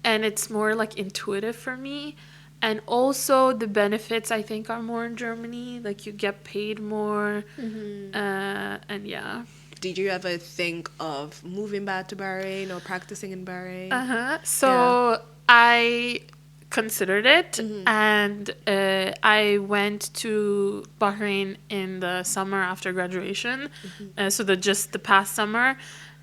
Speaker 2: it's more like intuitive for me. And also the benefits, I think, are more in Germany. Like, you get paid more. And yeah.
Speaker 3: Did you ever think of moving back to Bahrain or practicing in Bahrain?
Speaker 2: So I considered it, and I went to Bahrain in the summer after graduation. So just the past summer.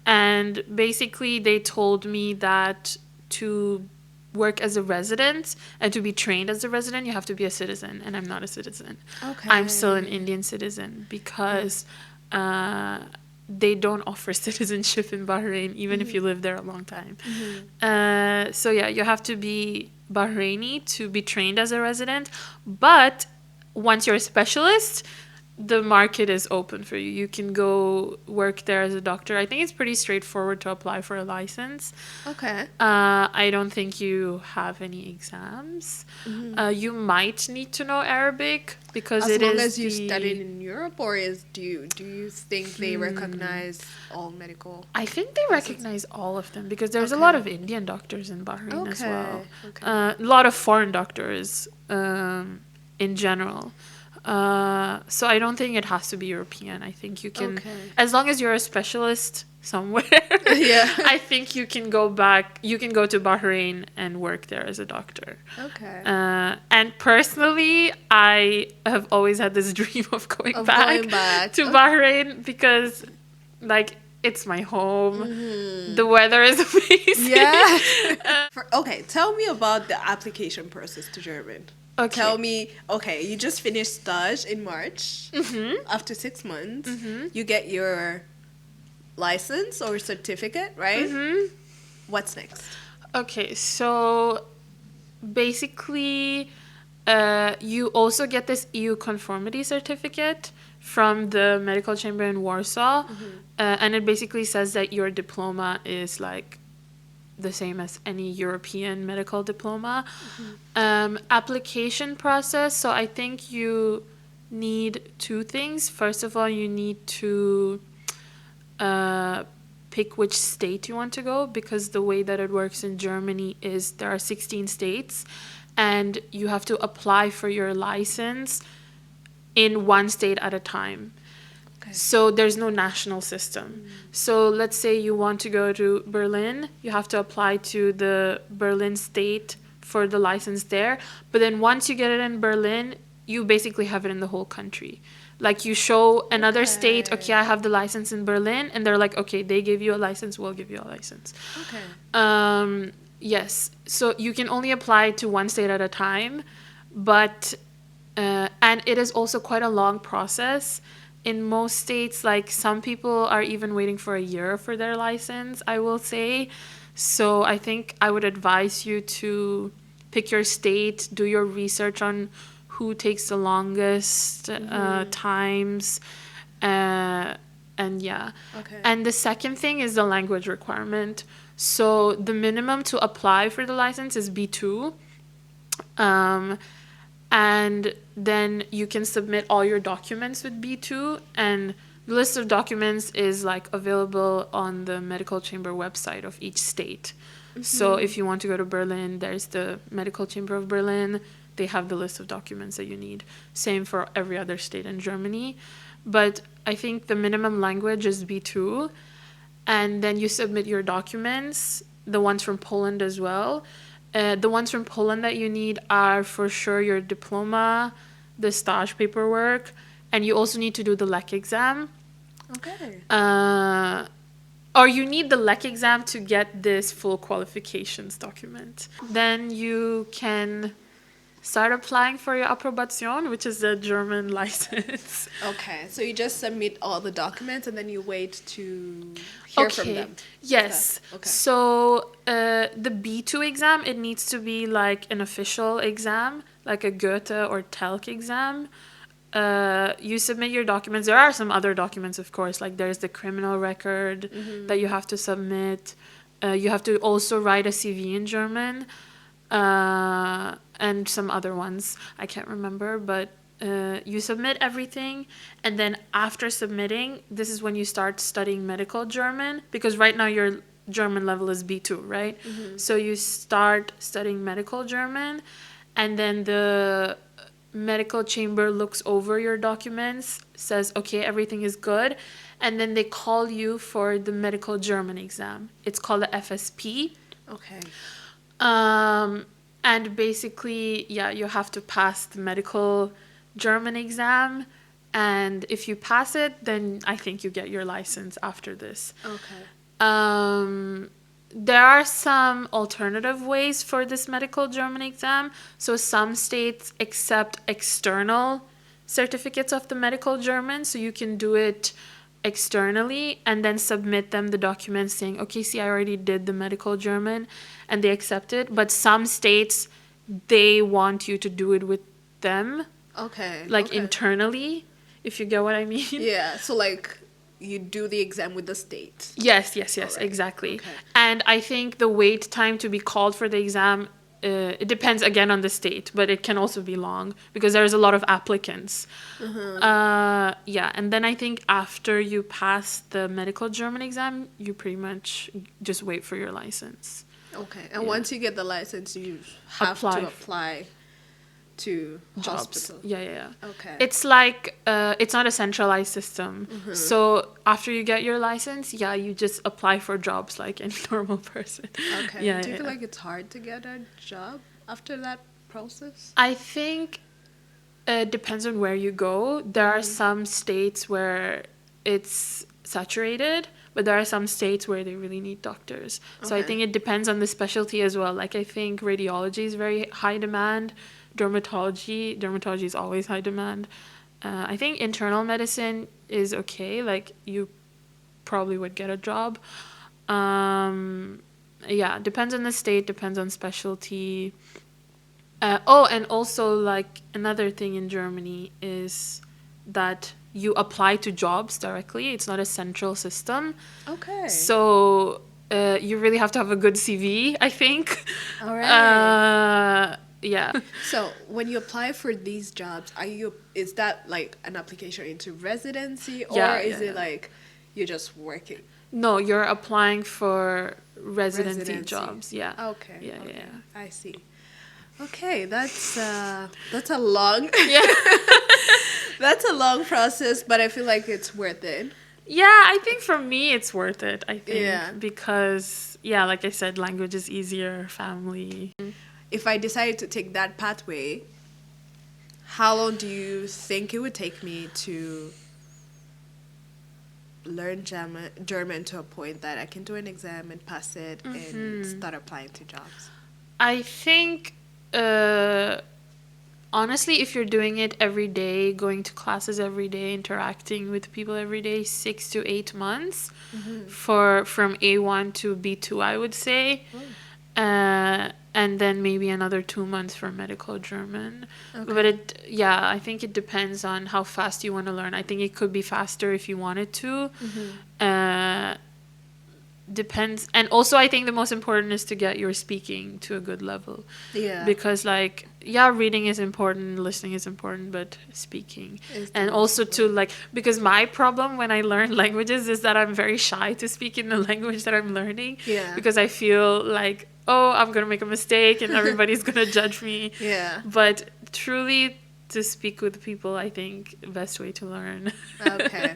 Speaker 2: And basically they told me that to work as a resident and to be trained as a resident, you have to be a citizen, and I'm not a citizen.
Speaker 3: Okay.
Speaker 2: I'm still an Indian citizen because they don't offer citizenship in Bahrain, even if you live there a long time. So yeah, you have to be Bahraini to be trained as a resident, but once you're a specialist, the market is open for you. You can go work there as a doctor. I think it's pretty straightforward to apply for a license.
Speaker 3: Okay.
Speaker 2: I don't think you have any exams. You might need to know Arabic because
Speaker 3: As
Speaker 2: it
Speaker 3: long
Speaker 2: is
Speaker 3: as you
Speaker 2: the-
Speaker 3: studied in Europe, or do you think they recognize all medical?
Speaker 2: I think they recognize all of them because there's a
Speaker 3: Okay.
Speaker 2: lot of Indian doctors in Bahrain as well.
Speaker 3: Okay.
Speaker 2: A lot of foreign doctors in general. So I don't think it has to be European. I think you can,
Speaker 3: Okay.
Speaker 2: as long as you're a specialist somewhere,
Speaker 3: Yeah.
Speaker 2: I think you can go back, you can go to Bahrain and work there as a doctor.
Speaker 3: Okay.
Speaker 2: And personally, I have always had this dream of going
Speaker 3: Of
Speaker 2: back,
Speaker 3: going back.
Speaker 2: to Bahrain because, like, it's my home. The weather is amazing.
Speaker 3: Yeah. Okay, tell me about the application process to German.
Speaker 2: Okay.
Speaker 3: Tell me, okay, you just finished stage in March. After 6 months, you get your license or certificate, right? What's next?
Speaker 2: Okay, so basically, you also get this EU conformity certificate from the medical chamber in Warsaw, and it basically says that your diploma is like the same as any European medical diploma. Application process, so I think you need two things. First of all, you need to pick which state you want to go, because the way that it works in Germany is there are 16 states and you have to apply for your license in one state at a time. So there's no national system. So let's say you want to go to Berlin, you have to apply to the Berlin state for the license there. But then once you get it in Berlin, you basically have it in the whole country. Like you show another state, okay, I have the license in Berlin, and they're like, okay, they give you a license, we'll give you a license.
Speaker 3: Okay.
Speaker 2: Yes, so you can only apply to one state at a time, but and it is also quite a long process. In most states, like some people are even waiting for a year for their license, I will say. So I think I would advise you to pick your state, do your research on who takes the longest times, and yeah.
Speaker 3: Okay.
Speaker 2: And the second thing is the language requirement. So the minimum to apply for the license is B2. And then you can submit all your documents with B2, and the list of documents is like available on the medical chamber website of each state. So if you want to go to Berlin, there's the medical chamber of Berlin. They have the list of documents that you need. Same for every other state in Germany. But I think the minimum language is B2. And then you submit your documents, the ones from Poland as well. The ones from Poland that you need are for sure your diploma, the stage paperwork, and you also need to do the LEC exam.
Speaker 3: Okay.
Speaker 2: Or you need the LEC exam to get this full qualifications document. Then you can start applying for your Approbation, which is the German license.
Speaker 3: Okay, so you just submit all the documents and then you wait to hear from them.
Speaker 2: Yes.
Speaker 3: Okay.
Speaker 2: So the B2 exam, it needs to be like an official exam, like a Goethe or TELC exam. You submit your documents. There are some other documents, of course, like there's the criminal record that you have to submit. You have to also write a CV in German. And some other ones I can't remember, but you submit everything, and then after submitting, this is when you start studying medical German, because right now your German level is B2, right? So you start studying medical German, and then the medical chamber looks over your documents, says, okay, everything is good, and then they call you for the medical German exam. It's called the FSP.
Speaker 3: Okay.
Speaker 2: And basically, yeah, you have to pass the medical German exam. And if you pass it, then I think you get your license after this.
Speaker 3: Okay.
Speaker 2: there are some alternative ways for this medical German exam. So some states accept external certificates of the medical German, so you can do it externally and then submit them the documents saying, okay, see, I already did the medical German, and they accept it. But some states, they want you to do it with them,
Speaker 3: Okay.
Speaker 2: like
Speaker 3: okay.
Speaker 2: internally, if you get what I mean.
Speaker 3: Yeah. So like you do the exam with the state.
Speaker 2: Yes,
Speaker 3: Alright,
Speaker 2: exactly.
Speaker 3: okay.
Speaker 2: And I think the wait time to be called for the exam, it depends again on the state, but it can also be long because there's a lot of applicants. Yeah, and then I think after you pass the medical German exam, you pretty much just wait for your license.
Speaker 3: Okay. And
Speaker 2: Yeah.
Speaker 3: once you get the license, you have
Speaker 2: Apply.
Speaker 3: to apply to
Speaker 2: Jobs.
Speaker 3: hospital.
Speaker 2: Yeah.
Speaker 3: Okay.
Speaker 2: It's like, it's not a centralized system. So after you get your license, yeah, you just apply for jobs like any normal person.
Speaker 3: Okay.
Speaker 2: Yeah,
Speaker 3: Do you
Speaker 2: yeah.
Speaker 3: feel like it's hard to get a job after that process?
Speaker 2: I think it depends on where you go. There are some states where it's saturated, but there are some states where they really need doctors. So I
Speaker 3: Okay.
Speaker 2: think it depends on the specialty as well. Like I think radiology is very high demand. Dermatology is always high demand. I think internal medicine is okay. Like you probably would get a job. Yeah, depends on the state, depends on specialty. And also like another thing in Germany is that you apply to jobs directly. It's not a central system.
Speaker 3: Okay.
Speaker 2: So you really have to have a good CV, I think.
Speaker 3: All right.
Speaker 2: Yeah.
Speaker 3: So when you apply for these jobs, is that like an application into residency, or
Speaker 2: Yeah,
Speaker 3: is
Speaker 2: yeah,
Speaker 3: it
Speaker 2: yeah.
Speaker 3: like you're just working?
Speaker 2: No, you're applying for residency jobs. Yeah.
Speaker 3: Okay.
Speaker 2: Yeah,
Speaker 3: okay.
Speaker 2: yeah.
Speaker 3: I see. Okay, that's a long
Speaker 2: Yeah.
Speaker 3: that's a long process, but I feel like it's worth it.
Speaker 2: Yeah, I think for me it's worth it. I think
Speaker 3: Yeah.
Speaker 2: because yeah, like I said, language is easier, family.
Speaker 3: If I decided to take that pathway, how long do you think it would take me to learn German to a point that I can do an exam and pass it and start applying to jobs?
Speaker 2: I think honestly, if you're doing it every day, going to classes every day, interacting with people every day, 6 to 8 months for from A1 to B2, I would say. And then maybe another 2 months for medical German. But I think it depends on how fast you want to learn. I think it could be faster if you wanted to. Depends. And also I think the most important is to get your speaking to a good level.
Speaker 3: Yeah.
Speaker 2: Because like, yeah, reading is important, listening is important, but speaking.
Speaker 3: Is the
Speaker 2: And
Speaker 3: most
Speaker 2: also to like, because my problem when I learn languages is that I'm very shy to speak in the language that I'm learning.
Speaker 3: Yeah.
Speaker 2: Because I feel like, oh, I'm going to make a mistake and everybody's going to judge me.
Speaker 3: Yeah.
Speaker 2: But truly, to speak with people, I think best way to learn.
Speaker 3: Okay.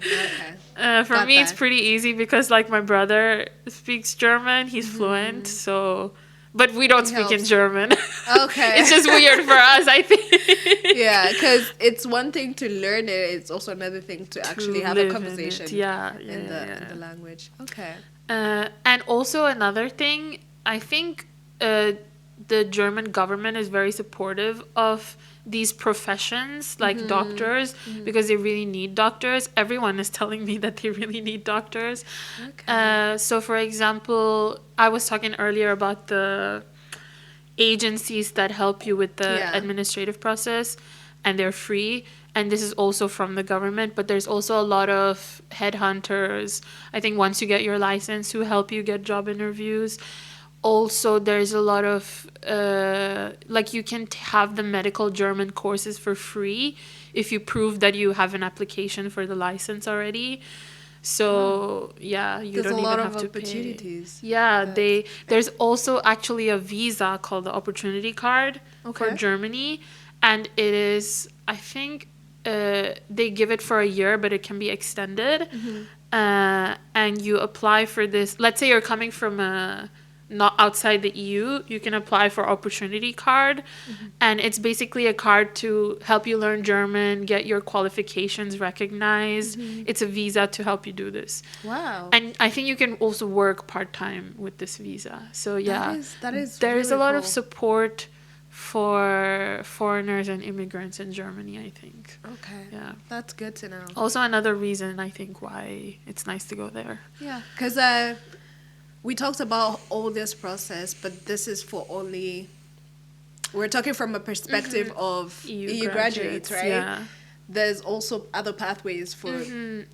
Speaker 2: For
Speaker 3: Got
Speaker 2: me, it's
Speaker 3: that.
Speaker 2: pretty easy because like my brother speaks German, he's fluent, so but we don't speak in
Speaker 3: helps.
Speaker 2: German.
Speaker 3: Okay.
Speaker 2: It's just weird for us, I think.
Speaker 3: Yeah, because it's one thing to learn it; it's also another thing to actually have
Speaker 2: live
Speaker 3: a
Speaker 2: in
Speaker 3: conversation.
Speaker 2: it. Yeah,
Speaker 3: in the language. Okay.
Speaker 2: And also another thing, I think the German government is very supportive of these professions like doctors because they really need doctors. Everyone is telling me that they really need doctors.
Speaker 3: Okay.
Speaker 2: So for example, I was talking earlier about the agencies that help you with the
Speaker 3: Yeah.
Speaker 2: administrative process, and they're free, and this is also from the government, but there's also a lot of headhunters, I think once you get your license, who help you get job interviews. Also there's a lot of like you can have the medical German courses for free if you prove that you have an application for the license already. So yeah, you
Speaker 3: There's
Speaker 2: don't
Speaker 3: a
Speaker 2: even
Speaker 3: lot
Speaker 2: have
Speaker 3: of
Speaker 2: to pay.
Speaker 3: opportunities.
Speaker 2: Yeah,
Speaker 3: That's-
Speaker 2: there's also actually a visa called the opportunity card for
Speaker 3: Okay.
Speaker 2: Germany, and it is, I think, they give it for a year, but it can be extended. And you apply for this. Let's say you're coming from not outside the EU, you can apply for opportunity card, and it's basically a card to help you learn German, get your qualifications recognized. It's a visa to help you do this.
Speaker 3: Wow.
Speaker 2: And I think you can also work part-time with this visa. So yeah,
Speaker 3: That is
Speaker 2: there is
Speaker 3: really
Speaker 2: a lot of
Speaker 3: cool.
Speaker 2: support for foreigners and immigrants in Germany, I think.
Speaker 3: Okay.
Speaker 2: Yeah.
Speaker 3: That's good to know.
Speaker 2: Also another reason I think why it's nice to go there.
Speaker 3: Yeah, because we talked about all this process, but this is for only. We're talking from a perspective of EU graduates, right?
Speaker 2: Yeah.
Speaker 3: There's also other pathways for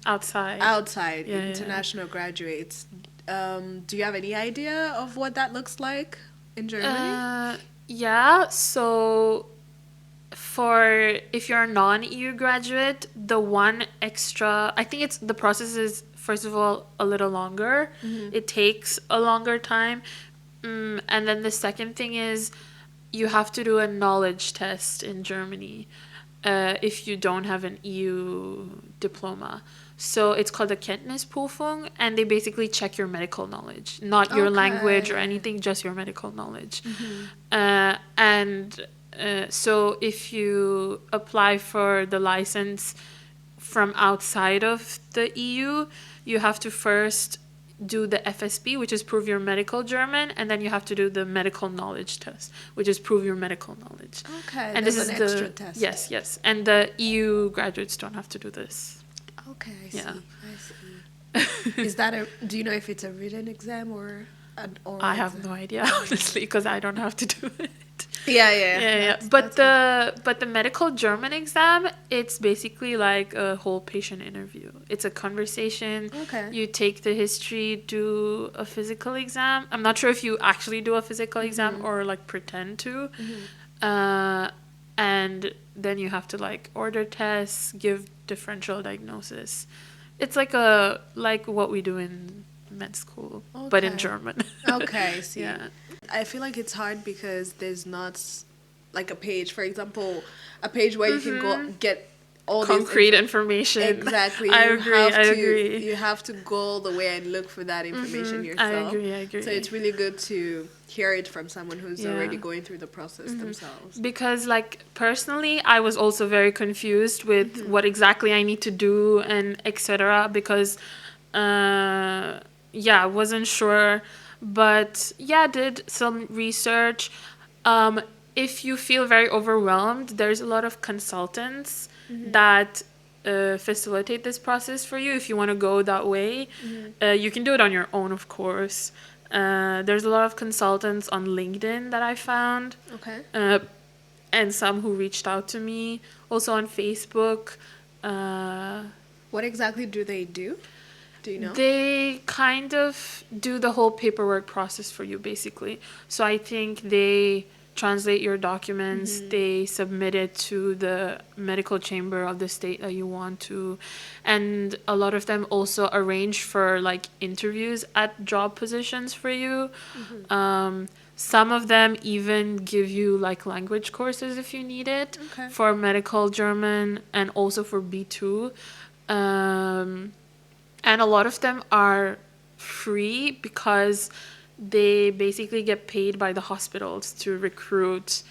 Speaker 2: Outside. Yeah,
Speaker 3: international graduates. Do you have any idea of what that looks like in Germany?
Speaker 2: Yeah, so if you're a non-EU graduate, the one extra, I think the process is, first of all, a little longer. It takes a longer time. And then the second thing is you have to do a knowledge test in Germany if you don't have an EU diploma. So it's called a Kenntnisprüfung, and they basically check your medical knowledge, not your language or anything, just your medical knowledge. So if you apply for the license from outside of the EU, you have to first do the FSB, which is prove your medical German, and then you have to do the medical knowledge test, which is prove your medical knowledge.
Speaker 3: Okay,
Speaker 2: and
Speaker 3: this
Speaker 2: is
Speaker 3: an extra test.
Speaker 2: Yes. And the EU graduates don't have to do this.
Speaker 3: Okay, I
Speaker 2: Yeah.
Speaker 3: see. Is that do you know if it's a written exam or an oral
Speaker 2: I have
Speaker 3: exam?
Speaker 2: no idea, honestly, because I don't have to do it.
Speaker 3: Yeah.
Speaker 2: But the medical German exam, it's basically like a whole patient interview. It's a conversation.
Speaker 3: Okay.
Speaker 2: You take the history, do a physical exam. I'm not sure if you actually do a physical exam or like pretend to. And then you have to like order tests, give differential diagnosis. It's like what we do in med school, but in
Speaker 3: Okay.
Speaker 2: German.
Speaker 3: Okay, I see.
Speaker 2: Yeah.
Speaker 3: I feel like it's hard because there's not like a page, for example, a page where you can go get all
Speaker 2: Concrete
Speaker 3: this
Speaker 2: information.
Speaker 3: Exactly.
Speaker 2: I
Speaker 3: You
Speaker 2: agree.
Speaker 3: have
Speaker 2: I
Speaker 3: to-
Speaker 2: agree.
Speaker 3: You have to go all the way and look for that information yourself.
Speaker 2: I agree.
Speaker 3: So it's really good to hear it from someone who's
Speaker 2: Yeah.
Speaker 3: already going through the process themselves.
Speaker 2: Because like personally, I was also very confused with what exactly I need to do and etc. Because I wasn't sure, but did some research. If you feel very overwhelmed, there's a lot of consultants that facilitate this process for you. If you want to go that way, you can do it on your own, of course. There's a lot of consultants on LinkedIn that I found,
Speaker 3: Okay.
Speaker 2: and some who reached out to me. Also on Facebook.
Speaker 3: What exactly do they do? Do you know?
Speaker 2: They kind of do the whole paperwork process for you, basically. So I think they translate your documents, they submit it to the medical chamber of the state that you want to, and a lot of them also arrange for like interviews at job positions for you. Some of them even give you like language courses if you need it,
Speaker 3: Okay.
Speaker 2: for medical German and also for B2. And a lot of them are free because they basically get paid by the hospitals to recruit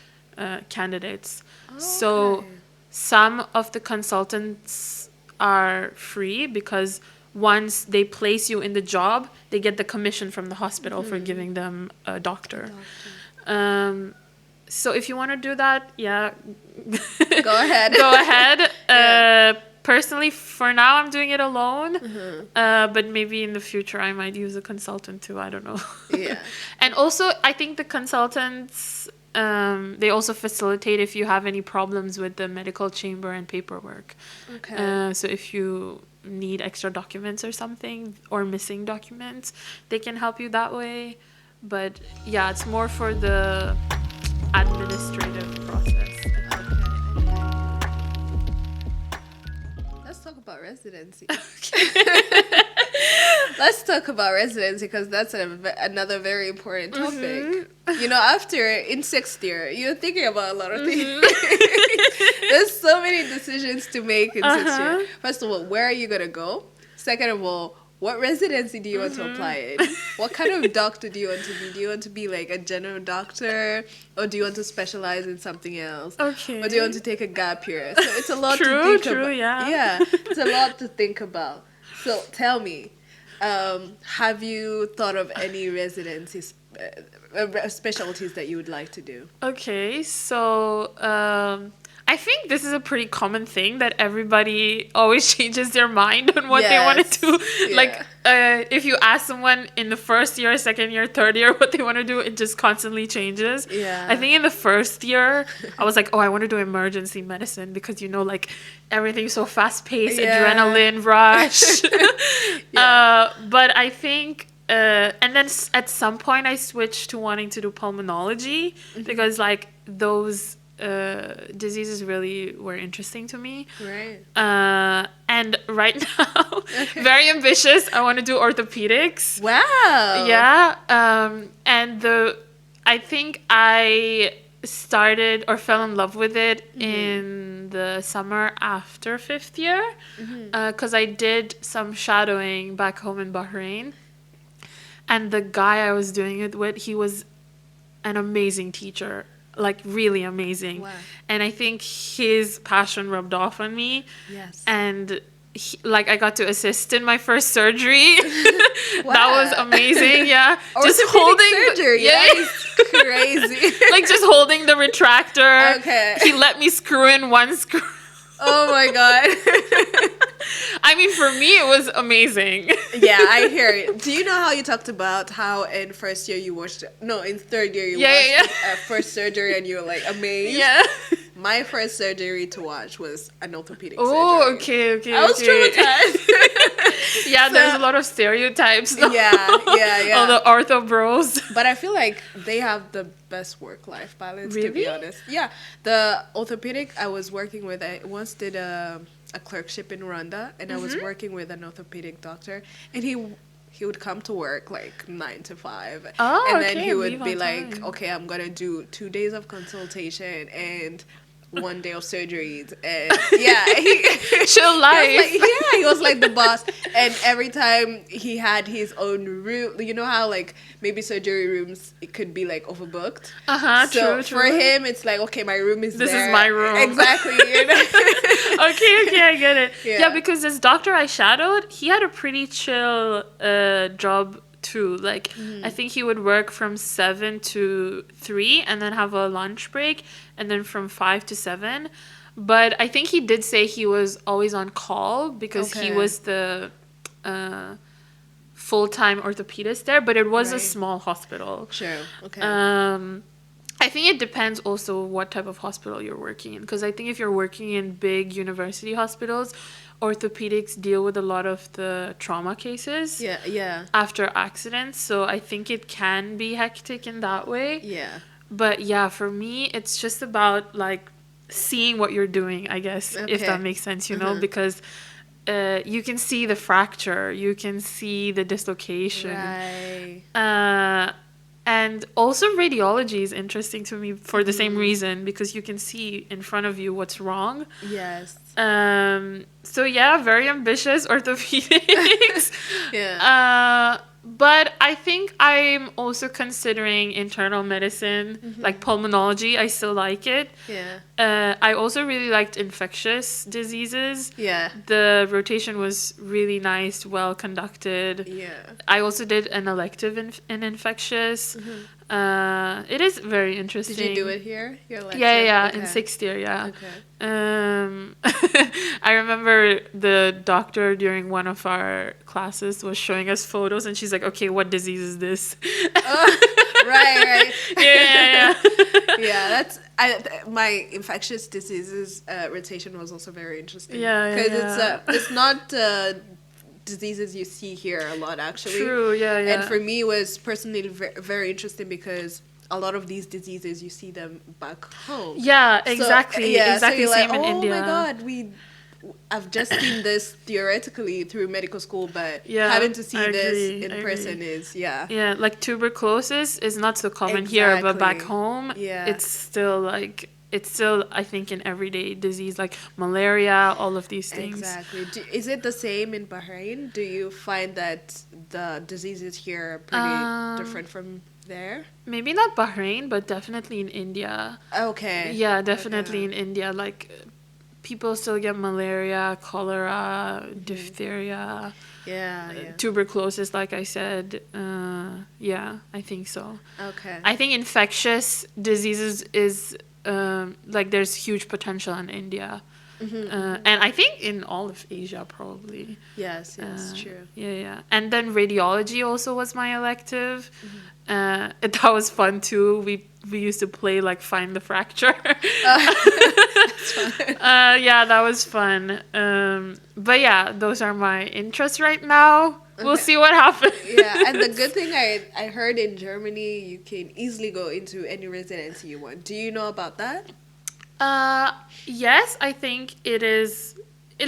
Speaker 2: candidates. So
Speaker 3: Okay.
Speaker 2: some of the consultants are free because once they place you in the job, they get the commission from the hospital for giving them a doctor. So if you want to do that,
Speaker 3: Go ahead.
Speaker 2: go ahead. Personally, for now, I'm doing it alone. But maybe in the future, I might use a consultant too. I don't know.
Speaker 3: Yeah.
Speaker 2: And also, I think the consultants, they also facilitate if you have any problems with the medical chamber and paperwork.
Speaker 3: Okay.
Speaker 2: So if you need extra documents or something, or missing documents, they can help you that way. But it's more for the administrative process.
Speaker 3: Let's talk about residency. Let's talk about residency because that's another very important topic. You know, after in 6th year, you're thinking about a lot of things. There's so many decisions to make in 6th year. First of all, where are you going to go? Second of all, what residency do you want to apply in? What kind of doctor do you want to be? Do you want to be like a general doctor, or do you want to specialize in something else?
Speaker 2: Okay.
Speaker 3: Or do you want to take a gap year? So it's a lot to
Speaker 2: True,
Speaker 3: think about.
Speaker 2: yeah.
Speaker 3: Yeah, it's a lot to think about. So tell me, have you thought of any residencies, specialties that you would like to do?
Speaker 2: Okay, so I think this is a pretty common thing that everybody always changes their mind on what they want
Speaker 3: Yes.
Speaker 2: to do.
Speaker 3: Yeah.
Speaker 2: Like, if you ask someone in the first year, second year, third year what they want to do, it just constantly changes.
Speaker 3: Yeah.
Speaker 2: I think in the first year, I was like, oh, I want to do emergency medicine because, you know, like everything's so fast paced,
Speaker 3: Yeah.
Speaker 2: adrenaline rush.
Speaker 3: Yeah.
Speaker 2: But I think. And then at some point I switched to wanting to do pulmonology because like those diseases really were interesting to me.
Speaker 3: Right.
Speaker 2: And right now, very ambitious. I want to do orthopedics.
Speaker 3: Wow.
Speaker 2: Yeah. And I think I started or fell in love with it in the summer after 5th year because I did some shadowing back home in Bahrain. And the guy I was doing it with, he was an amazing teacher, like really amazing.
Speaker 3: Wow.
Speaker 2: And I think his passion rubbed off on me.
Speaker 3: Yes.
Speaker 2: And like I got to assist in my first surgery. That
Speaker 3: Wow.
Speaker 2: was amazing. Yeah, just
Speaker 3: Orthopedic
Speaker 2: holding
Speaker 3: surgery.
Speaker 2: yeah,
Speaker 3: That is crazy.
Speaker 2: like just holding the retractor.
Speaker 3: Okay.
Speaker 2: He let me screw in one screw.
Speaker 3: Oh my god.
Speaker 2: I mean, for me, it was amazing.
Speaker 3: Yeah, I hear it. Do you know how you talked about how in first year you watched, no, in third year you watched first surgery and you were like amazed?
Speaker 2: Yeah.
Speaker 3: My first surgery to watch was an orthopedic
Speaker 2: Oh,
Speaker 3: surgery.
Speaker 2: okay.
Speaker 3: I was traumatized.
Speaker 2: Yeah, there's a lot of stereotypes. Though.
Speaker 3: Yeah.
Speaker 2: All the ortho bros.
Speaker 3: But I feel like they have the best work-life balance, to be
Speaker 2: Really?
Speaker 3: honest. Yeah, the orthopedic I was working with, I once did a clerkship in Rwanda, and I was working with an orthopedic doctor, and he would come to work like 9 to 5.
Speaker 2: Oh,
Speaker 3: and then
Speaker 2: okay,
Speaker 3: he would
Speaker 2: leave
Speaker 3: be
Speaker 2: on
Speaker 3: like,
Speaker 2: time.
Speaker 3: okay, I'm going to do 2 days of consultation and 1 day of surgeries. And yeah,
Speaker 2: Chill life.
Speaker 3: he was like the boss. And every time he had his own room, you know how like maybe surgery rooms, it could be like overbooked. So
Speaker 2: True.
Speaker 3: for him, it's like, okay, my room is
Speaker 2: This
Speaker 3: there.
Speaker 2: is my room.
Speaker 3: Exactly. You know?
Speaker 2: Okay, I get it.
Speaker 3: Yeah.
Speaker 2: Yeah, because this doctor I shadowed, he had a pretty chill job too. Like, I think he would work from 7 to 3 and then have a lunch break, and then from 5 to 7. But I think he did say he was always on call because he
Speaker 3: Okay.
Speaker 2: was the full-time orthopedist there, but it was a
Speaker 3: Right.
Speaker 2: small hospital.
Speaker 3: Sure. Okay.
Speaker 2: I think it depends also what type of hospital you're working in. Because I think if you're working in big university hospitals, orthopedics deal with a lot of the trauma cases
Speaker 3: yeah.
Speaker 2: after accidents. So I think it can be hectic in that way.
Speaker 3: Yeah.
Speaker 2: But yeah, for me, it's just about like seeing what you're doing, I guess, if
Speaker 3: Okay.
Speaker 2: that makes sense, you know, because you can see the fracture, you can see the dislocation.
Speaker 3: Right.
Speaker 2: And also radiology is interesting to me for the same reason, because you can see in front of you what's wrong.
Speaker 3: Yes.
Speaker 2: So yeah, very ambitious orthopedics.
Speaker 3: Yeah.
Speaker 2: But I think I'm also considering internal medicine, like pulmonology. I still like it.
Speaker 3: Yeah.
Speaker 2: I also really liked infectious diseases.
Speaker 3: Yeah.
Speaker 2: The rotation was really nice, well conducted.
Speaker 3: Yeah.
Speaker 2: I also did an elective in infectious. It is very interesting.
Speaker 3: Did you do it here? Your lecture?
Speaker 2: Yeah,
Speaker 3: Okay.
Speaker 2: in 6th year, yeah.
Speaker 3: Okay.
Speaker 2: I remember the doctor during one of our classes was showing us photos, and she's like, "Okay, what disease is this?"
Speaker 3: Right.
Speaker 2: Yeah.
Speaker 3: Yeah, that's my infectious diseases rotation was also very interesting.
Speaker 2: Yeah,
Speaker 3: because it's not diseases you see here a lot actually.
Speaker 2: True. Yeah.
Speaker 3: And for me, it was personally very interesting because a lot of these diseases you see them back home.
Speaker 2: Yeah, exactly.
Speaker 3: So,
Speaker 2: exactly.
Speaker 3: so you're
Speaker 2: Same
Speaker 3: like,
Speaker 2: in
Speaker 3: oh
Speaker 2: India.
Speaker 3: my god, I've just seen this theoretically through medical school, but
Speaker 2: Yeah,
Speaker 3: having to see
Speaker 2: I
Speaker 3: this
Speaker 2: agree,
Speaker 3: in
Speaker 2: I
Speaker 3: person
Speaker 2: agree.
Speaker 3: is yeah.
Speaker 2: Yeah, like tuberculosis is not so common here, but back
Speaker 3: Exactly.
Speaker 2: home,
Speaker 3: Yeah.
Speaker 2: it's still like it's still, I think, an everyday disease like malaria, all of these things.
Speaker 3: Exactly. Is it the same in Bahrain? Do you find that the diseases here are pretty different from there?
Speaker 2: Maybe not Bahrain, but definitely in India.
Speaker 3: Okay.
Speaker 2: Yeah, definitely
Speaker 3: Okay.
Speaker 2: in India. Like, people still get malaria, cholera, diphtheria,
Speaker 3: Yeah.
Speaker 2: tuberculosis, like I said. Yeah, I think so.
Speaker 3: Okay.
Speaker 2: I think infectious diseases is, like, there's huge potential in India. And I think in all of Asia, probably.
Speaker 3: Yes, true.
Speaker 2: Yeah. And then radiology also was my elective. That was fun too. We used to play like Find the Fracture. Yeah, that was fun. But yeah, those are my interests right now. We'll see what happens.
Speaker 3: Yeah, and the good thing I heard in Germany, you can easily go into any residency you want. Do you know about that?
Speaker 2: Yes, I think it is.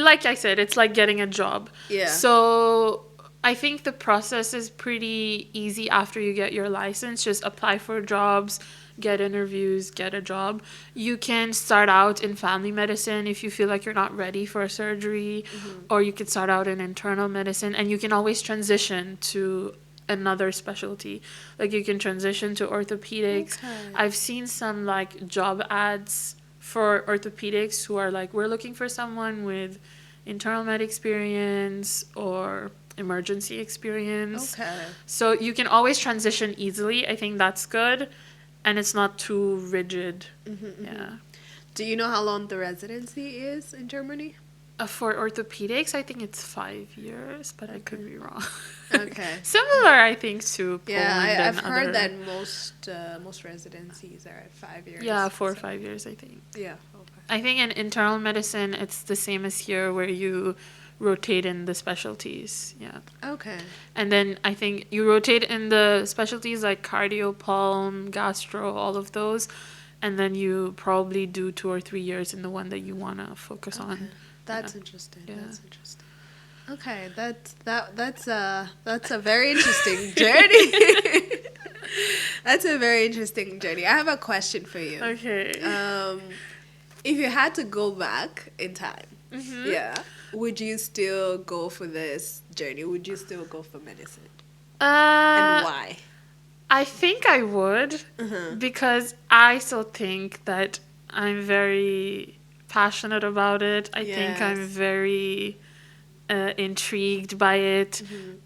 Speaker 2: Like I said, it's like getting a job.
Speaker 3: Yeah.
Speaker 2: So I think the process is pretty easy after you get your license. Just apply for jobs, get interviews, get a job. You can start out in family medicine if you feel like you're not ready for a surgery, or you can start out in internal medicine, and you can always transition to another specialty. Like, you can transition to orthopedics.
Speaker 3: Okay.
Speaker 2: I've seen some like job ads for orthopedics who are like, we're looking for someone with internal med experience or emergency experience.
Speaker 3: Okay.
Speaker 2: So you can always transition easily. I think that's good, and it's not too rigid. Yeah.
Speaker 3: Do you know how long the residency is in Germany?
Speaker 2: For orthopedics, I think it's 5 years, but I could be wrong.
Speaker 3: Okay.
Speaker 2: Similar, I think, to Poland.
Speaker 3: Yeah, I've
Speaker 2: and
Speaker 3: heard
Speaker 2: other-
Speaker 3: that most residencies are at 5 years.
Speaker 2: Yeah, 4 or 5 years, I think.
Speaker 3: Yeah. Okay.
Speaker 2: I think in internal medicine, it's the same as here, where you rotate in the specialties. Yeah.
Speaker 3: Okay.
Speaker 2: And then I think you rotate in the specialties like cardio, pulm, gastro, all of those. And then you probably do 2 or 3 years in the one that you want to focus on.
Speaker 3: That's interesting.
Speaker 2: Yeah.
Speaker 3: That's interesting. Okay, that's a very interesting journey. That's a very interesting journey. I have a question for you.
Speaker 2: Okay.
Speaker 3: If you had to go back in time, would you still go for this journey? Would you still go for medicine? And why?
Speaker 2: I think I would, because I still think that I'm very passionate about it. I think I'm
Speaker 3: Yes.
Speaker 2: very intrigued by it.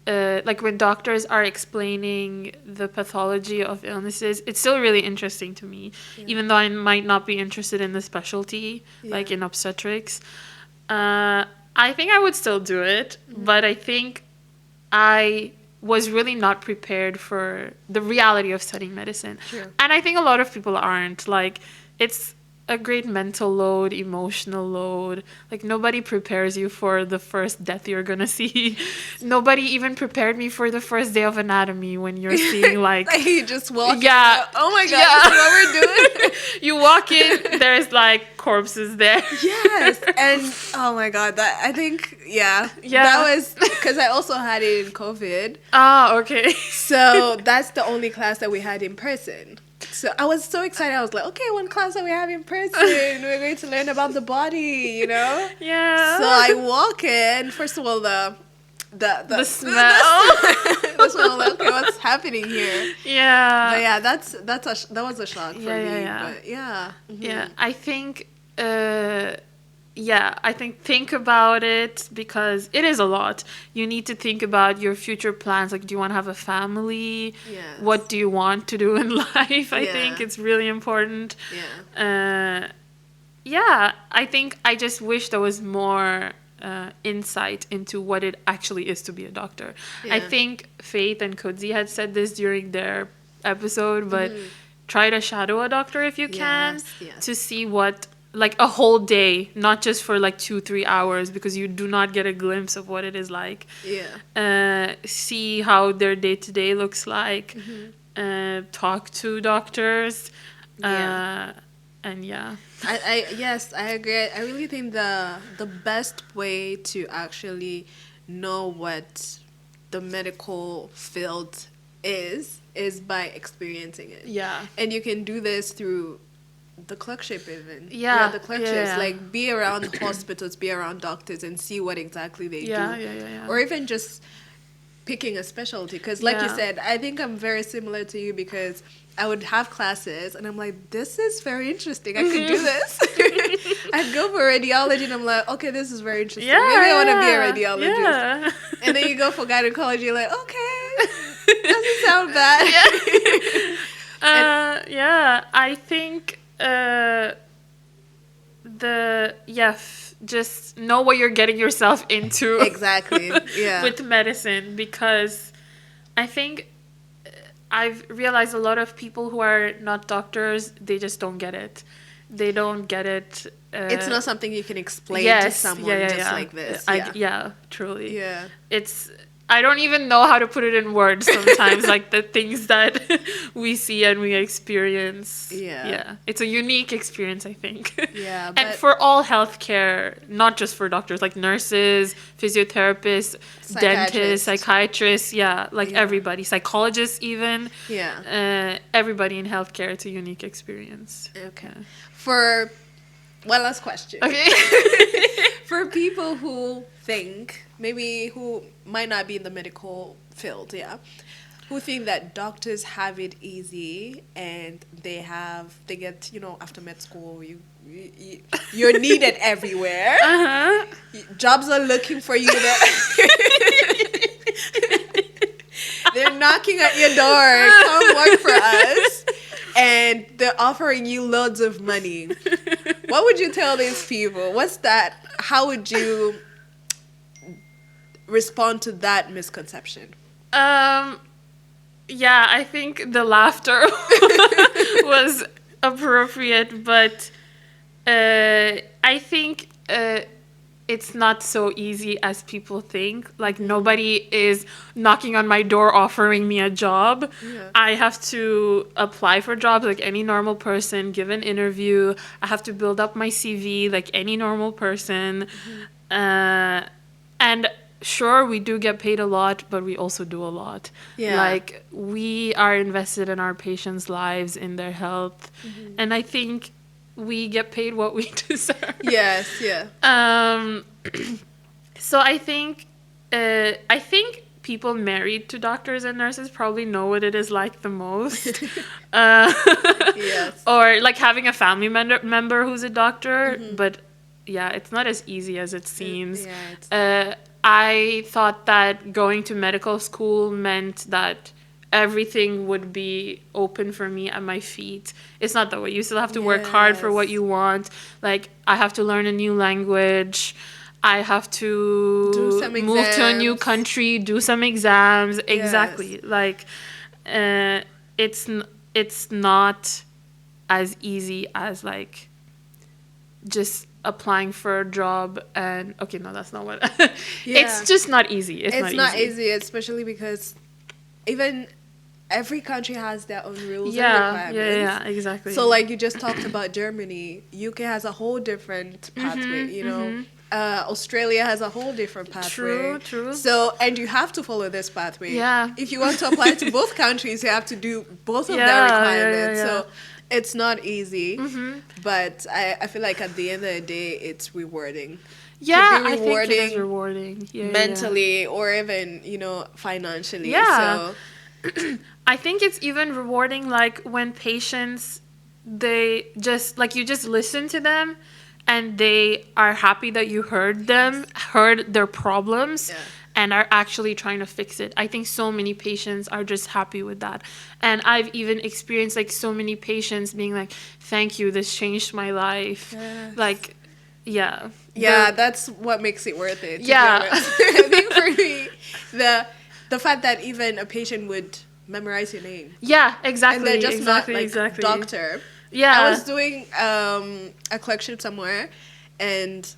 Speaker 2: Like, when doctors are explaining the pathology of illnesses, it's still really interesting to me, even though I might not be interested in the specialty, like in obstetrics. I think I would still do it, but I think I was really not prepared for the reality of studying medicine.
Speaker 3: Sure.
Speaker 2: And I think a lot of people aren't. Like, it's a great mental load, emotional load. Like, nobody prepares you for the first death you're gonna see. Nobody even prepared me for the first day of anatomy, when you're seeing like
Speaker 3: Like, you just walk in,
Speaker 2: Yeah.
Speaker 3: oh my god, this is what we're doing.
Speaker 2: you walk in, there's like corpses there.
Speaker 3: Yes, and oh my god, that I think
Speaker 2: Yeah.
Speaker 3: that was because I also had it in COVID,
Speaker 2: Ah, okay.
Speaker 3: so that's the only class that we had in person. So I was so excited. I was like, okay, one class that we have in person, we're going to learn about the body, you know.
Speaker 2: Yeah.
Speaker 3: So I walk in. First of all, the
Speaker 2: smell.
Speaker 3: The smell. Like, okay, what's happening here?
Speaker 2: Yeah.
Speaker 3: But yeah, that was a shock for me.
Speaker 2: Yeah.
Speaker 3: But yeah.
Speaker 2: Yeah, I think, I think about it, because it is a lot. You need to think about your future plans. Like, do you want to have a family?
Speaker 3: Yes.
Speaker 2: What do you want to do in life? I think
Speaker 3: Yeah.
Speaker 2: it's really important.
Speaker 3: Yeah.
Speaker 2: I think I just wish there was more insight into what it actually is to be a doctor. I
Speaker 3: Yeah.
Speaker 2: think Faith and Kodzi had said this during their episode, but try to shadow a doctor if you can,
Speaker 3: Yes.
Speaker 2: to see what, like, a whole day, not just for like 2-3 hours, because you do not get a glimpse of what it is like.
Speaker 3: Yeah.
Speaker 2: See how their day-to-day looks like. Talk to doctors.
Speaker 3: Yeah.
Speaker 2: And yeah.
Speaker 3: Yes, I agree. I really think the best way to actually know what the medical field is by experiencing it.
Speaker 2: Yeah.
Speaker 3: And you can do this through the clerkship even.
Speaker 2: Yeah,
Speaker 3: The clerkships.
Speaker 2: yeah.
Speaker 3: Like, be around hospitals, be around doctors, and see what exactly they do.
Speaker 2: Yeah.
Speaker 3: Or even just picking a specialty. Because, like you
Speaker 2: Yeah.
Speaker 3: said, I think I'm very similar to you because I would have classes and I'm like, this is very interesting. I could do this. I'd go for radiology and I'm like, okay, this is very interesting.
Speaker 2: Yeah,
Speaker 3: Maybe I want to be a radiologist.
Speaker 2: Yeah.
Speaker 3: And then you go for gynecology, you're like, okay, doesn't sound bad.
Speaker 2: Yeah, I think just know what you're getting yourself into.
Speaker 3: Exactly. Yeah.
Speaker 2: With medicine, because I think I've realized a lot of people who are not doctors, they just don't get it. They don't get it.
Speaker 3: It's not something you can explain to someone like this.
Speaker 2: Truly.
Speaker 3: Yeah.
Speaker 2: I don't even know how to put it in words sometimes, like the things that we see and we experience.
Speaker 3: Yeah.
Speaker 2: It's a unique experience, I think.
Speaker 3: Yeah.
Speaker 2: And for all healthcare, not just for doctors, like nurses, physiotherapists, dentists, psychiatrists, everybody, psychologists even.
Speaker 3: Yeah.
Speaker 2: Everybody in healthcare, it's a unique experience.
Speaker 3: Okay. For one last question.
Speaker 2: Okay.
Speaker 3: For people who think, maybe who might not be in the medical field, who think that doctors have it easy and they get, after med school, you're needed everywhere.
Speaker 2: Uh-huh.
Speaker 3: Jobs are looking for you. They're knocking at your door. Come work for us. And they're offering you loads of money. What would you tell these people? What's that? How would you respond to that misconception?
Speaker 2: I think the laughter was appropriate, but I think it's not so easy as people think. Like, nobody is knocking on my door offering me a job.
Speaker 3: Yeah.
Speaker 2: I have to apply for jobs like any normal person, give an interview. I have to build up my CV like any normal person. And sure, we do get paid a lot, but we also do a lot.
Speaker 3: Yeah.
Speaker 2: Like, we are invested in our patients' lives, in their health. And I think we get paid what we deserve.
Speaker 3: Yes, yeah.
Speaker 2: So I think people married to doctors and nurses probably know what it is like the most.
Speaker 3: Yes.
Speaker 2: Or like having a family member who's a doctor, but it's not as easy as it seems. I thought that going to medical school meant that everything would be open for me at my feet. It's not that way. You still have to work hard for what you want. Like, I have to learn a new language. I have to move to a new country, do some exams.
Speaker 3: Yes.
Speaker 2: Exactly. Like, it's not as easy as, like, just applying for a job and... Okay, no, that's not what... It's just not easy.
Speaker 3: It's not easy, especially because even... every country has their own rules and requirements.
Speaker 2: Yeah, exactly.
Speaker 3: So, like, you just talked about Germany. UK has a whole different pathway, Australia has a whole different pathway.
Speaker 2: True.
Speaker 3: So, and you have to follow this pathway.
Speaker 2: Yeah.
Speaker 3: If you want to apply to both countries, you have to do both of their requirements. So, it's not easy. But I feel like at the end of the day, it's rewarding.
Speaker 2: Yeah, I think it is rewarding.
Speaker 3: Mentally or even, financially.
Speaker 2: Yeah.
Speaker 3: So...
Speaker 2: I think it's even rewarding, like, when patients, they just, like, you just listen to them and they are happy that you heard their problems and are actually trying to fix it. I think so many patients are just happy with that. And I've even experienced, like, so many patients being like, thank you, this changed my life.
Speaker 3: Yes.
Speaker 2: Like, yeah.
Speaker 3: Yeah, that's what makes it worth it.
Speaker 2: Yeah.
Speaker 3: I think for me, the fact that even a patient would memorize your name.
Speaker 2: Yeah, exactly.
Speaker 3: And they're just
Speaker 2: exactly,
Speaker 3: not like
Speaker 2: exactly.
Speaker 3: doctor.
Speaker 2: Yeah.
Speaker 3: I was doing a clerkship somewhere and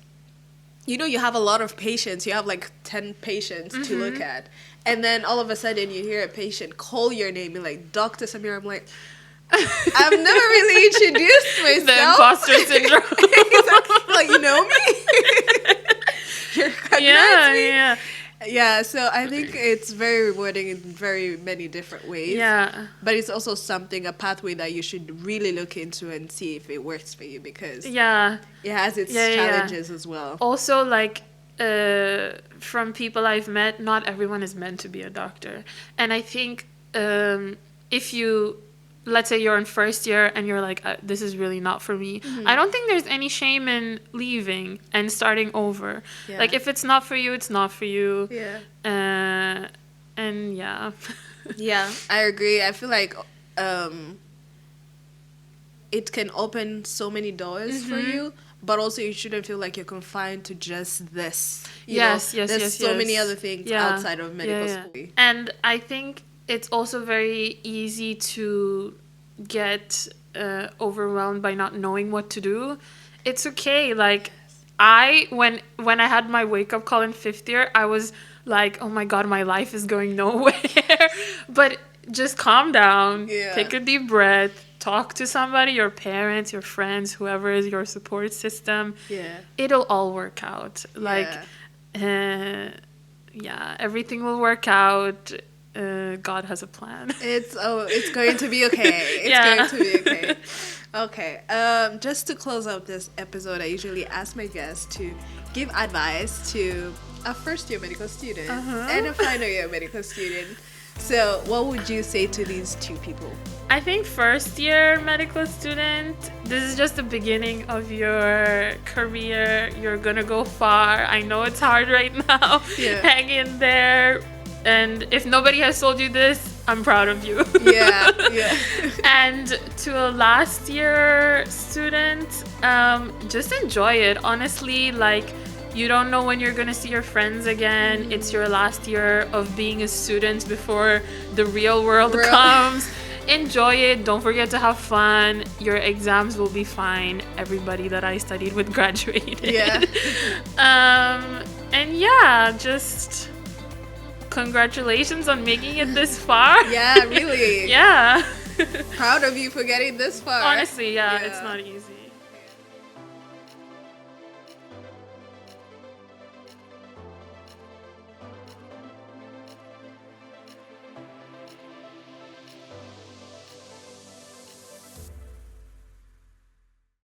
Speaker 3: you have a lot of patients. You have like 10 patients to look at. And then all of a sudden you hear a patient call your name. You're like, Dr. Samir. I'm like, I've never really introduced myself.
Speaker 2: The imposter syndrome.
Speaker 3: Exactly. Like, you know me? You recognize me?
Speaker 2: Yeah.
Speaker 3: Yeah, so I think it's very rewarding in very many different ways.
Speaker 2: Yeah.
Speaker 3: But it's also something, a pathway that you should really look into and see if it works for you, because
Speaker 2: Yeah.
Speaker 3: it has its
Speaker 2: Yeah, yeah, yeah.
Speaker 3: challenges as well.
Speaker 2: Also, like, from people I've met, not everyone is meant to be a doctor. And I think if you, let's say you're in first year and you're like, this is really not for me, I don't think there's any shame in leaving and starting over.
Speaker 3: Yeah.
Speaker 2: Like, if it's not for you, it's not for you.
Speaker 3: Yeah.
Speaker 2: And yeah.
Speaker 3: Yeah, I agree. I feel like it can open so many doors for you, but also you shouldn't feel like you're confined to just this.
Speaker 2: Yes,
Speaker 3: There's so many other things outside of medical school.
Speaker 2: And I think it's also very easy to get overwhelmed by not knowing what to do. It's okay. Like, when I had my wake up call in 5th year, I was like, oh my God, my life is going nowhere. But just calm down, take a deep breath, talk to somebody, your parents, your friends, whoever is your support system.
Speaker 3: Yeah.
Speaker 2: It'll all work out. Like, everything will work out. God has a plan.
Speaker 3: It's going to be okay. It's going to be okay. Okay. Just to close out this episode, I usually ask my guests to give advice to a first year medical student and a final year medical student. So what would you say to these two people?
Speaker 2: I think first year medical student, this is just the beginning of your career. You're gonna go far. I know it's hard right now.
Speaker 3: Yeah.
Speaker 2: Hang in there. And if nobody has told you this, I'm proud of you.
Speaker 3: Yeah.
Speaker 2: And to a last year student, just enjoy it. Honestly, like, you don't know when you're gonna see your friends again. It's your last year of being a student before the real world comes. Enjoy it. Don't forget to have fun. Your exams will be fine. Everybody that I studied with graduated.
Speaker 3: Yeah.
Speaker 2: And yeah, just congratulations on making it this far.
Speaker 3: Yeah, really.
Speaker 2: Yeah.
Speaker 3: Proud of you for getting this far.
Speaker 2: Honestly, yeah, it's not easy.